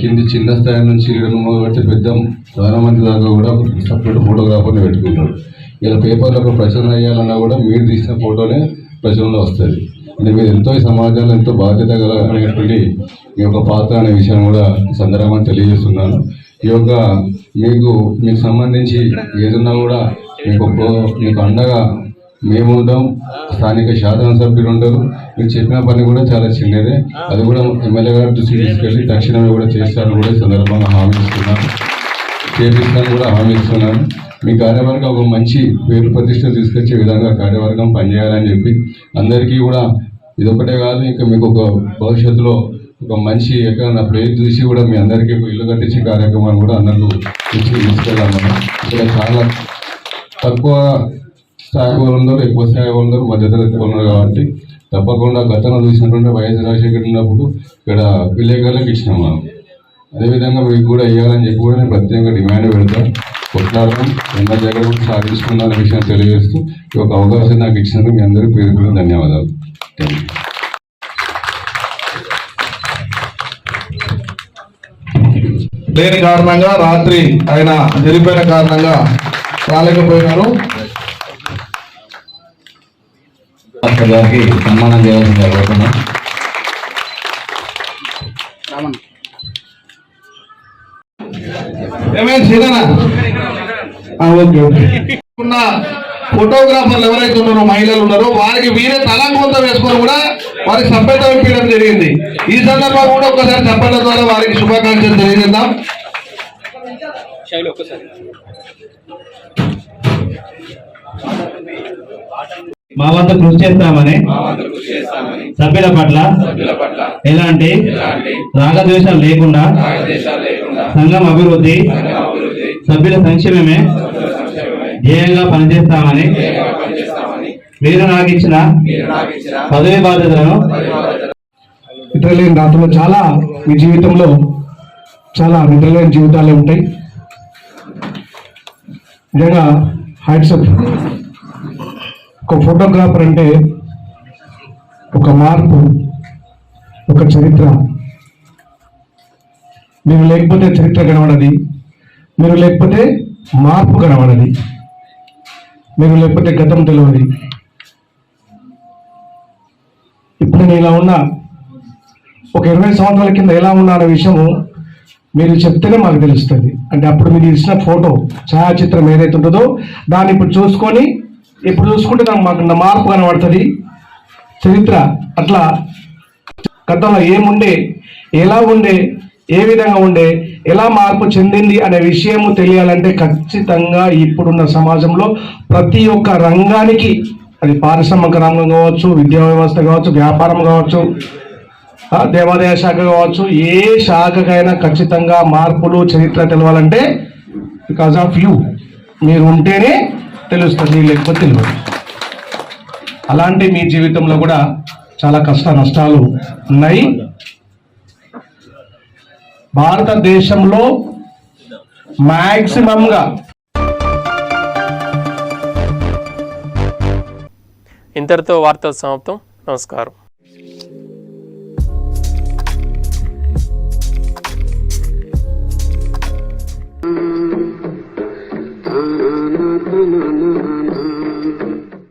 కింది చిన్న స్థాయి నుంచి మొదలుపెడితే పెద్ద ప్రధానమంత్రి దాకా కూడా సపరేట్ ఫోటోగ్రాఫర్ని పెట్టుకుంటారు. ఇలా పేపర్లకు ప్రచురణ అయ్యాలన్నా కూడా మీరు తీసిన ఫోటోనే ప్రచురణలో వస్తుంది. అంటే మీరు ఎంతో ఈ సమాజంలో ఎంతో బాధ్యత కలిగినటువంటి మీ యొక్క పాత్ర అనే విషయం కూడా సందర్భంగా తెలియజేస్తున్నాను. ఈ యొక్క మీకు సంబంధించి ఏదన్నా కూడా మీకు అండగా మేము ఉంటాం. స్థానిక శాసనసభ్యులు ఉంటారు. మీరు చెప్పిన పని కూడా చాలా చిన్నదే, అది కూడా ఎమ్మెల్యే గారి దృష్టికి తీసుకెళ్ళి తక్షణమే కూడా చేస్తారని కూడా సందర్భంగా చేపిస్తాను కూడా హామీ ఇస్తున్నాను. మీ కార్యవర్గం ఒక మంచి పేరు ప్రతిష్టలు తీసుకొచ్చే విధంగా కార్యవర్గం పనిచేయాలని చెప్పి అందరికీ కూడా ఇదొకటే కాదు, ఇంకా మీకు ఒక భవిష్యత్తులో ఒక మంచి ఎక్కడ ప్లేస్ చూసి కూడా మీ అందరికీ ఇల్లు కట్టించే కార్యక్రమాన్ని కూడా అందరూ తీసుకెళ్ళాము. ఇక్కడ చాలా తక్కువ స్థాయి వాళ్ళు ఉన్నారు, ఎక్కువ స్థాయి వాళ్ళు ఉన్నారు, మధ్యతరగతి ఉన్నారు. కాబట్టి తప్పకుండా గతంలో చూసినటువంటి వైఎస్ రాజశేఖర్ ఉన్నప్పుడు ఇక్కడ విలేకరులకు ఇచ్చినాం మనం. అదేవిధంగా మీకు కూడా ఇవ్వాలని చెప్పి కూడా నేను ప్రత్యేకంగా డిమాండ్ పెడతాను. కొట్లాడడం ఎంత దగ్గర సాధించుకున్న విషయం తెలియజేస్తూ ఈ ఒక అవకాశం నాకు ఇచ్చినందుకు మీ అందరికీ పేరు ధన్యవాదాలు. లేని కారణంగా రాత్రి ఆయన జరిపోయిన కారణంగా రాలేకపోయినారు. గారికి సన్మానం చేయాల్సిందిగా కోరుతున్నాం. ఫోటోగ్రాఫర్లు ఎవరైతే ఉన్నారో, మహిళలు ఉన్నారో, వారికి వీరే తలంకొంత వేసుకొని కూడా వారికి సభ్యత ఇప్పించడం జరిగింది. ఈ సందర్భంగా కూడా ఒక్కసారి చప్పట్ల ద్వారా వారికి శుభాకాంక్షలు తెలియజేద్దాం. మా వద్ద కృషి చేస్తామని సభ్యుల పట్ల ఎలాంటి రాగద్వేషాలు లేకుండా సంఘం అభివృద్ధి సభ్యుల సంక్షేమమే ధ్యేయంగా పనిచేస్తామని మీరు నాకు ఇచ్చిన పదవి బాధ్యతలను నిద్రలేని రాత్రులు చాలా మీ జీవితంలో చాలా నిద్రలేని జీవితాలే ఉంటాయి. నిజంగా హ్యాట్స్ ఆఫ్. ఒక ఫోటోగ్రాఫర్ అంటే ఒక మార్పు, ఒక చరిత్ర. మీరు లేకపోతే చరిత్ర కనబడది, మీరు లేకపోతే మార్పు కనబడది, మీరు లేకపోతే గతం తెలియదు. ఇప్పుడు నేను ఇలా ఉన్నా, ఒక 20 సంవత్సరాల కింద ఎలా ఉన్నా అనే విషయము మీరు చెప్తేనే మాకు తెలుస్తుంది. అంటే అప్పుడు మీరు ఇచ్చిన ఫోటో ఛాయాచిత్రం ఏదైతే ఉంటుందో దాన్ని ఇప్పుడు చూసుకొని ఇప్పుడు చూసుకుంటే మాకు మార్పు కనబడుతుంది. చరిత్ర అట్లా గతంలో ఏముండే, ఎలా ఉండే, ఏ విధంగా ఉండే, ఎలా మార్పు చెందింది అనే విషయము తెలియాలంటే ఖచ్చితంగా ఇప్పుడున్న సమాజంలో ప్రతి ఒక్క రంగానికి, అది పారిశ్రామిక రంగం కావచ్చు, విద్యా వ్యవస్థ కావచ్చు, వ్యాపారం కావచ్చు, దేవాదాయ శాఖ కావచ్చు, ఏ శాఖకైనా ఖచ్చితంగా మార్పులు చరిత్ర తెలవాలంటే బికాజ్ ఆఫ్ యూ, మీరు ఉంటేనే తెలుస్తుంది, లేకపోతే తెలియదు. అలాంటి మీ జీవితంలో కూడా చాలా కష్ట నష్టాలు ఉన్నాయి. భారతదేశంలో మ్యాక్సిమంగా ఇంతటితో వార్తలు సమాప్తం. నమస్కారం.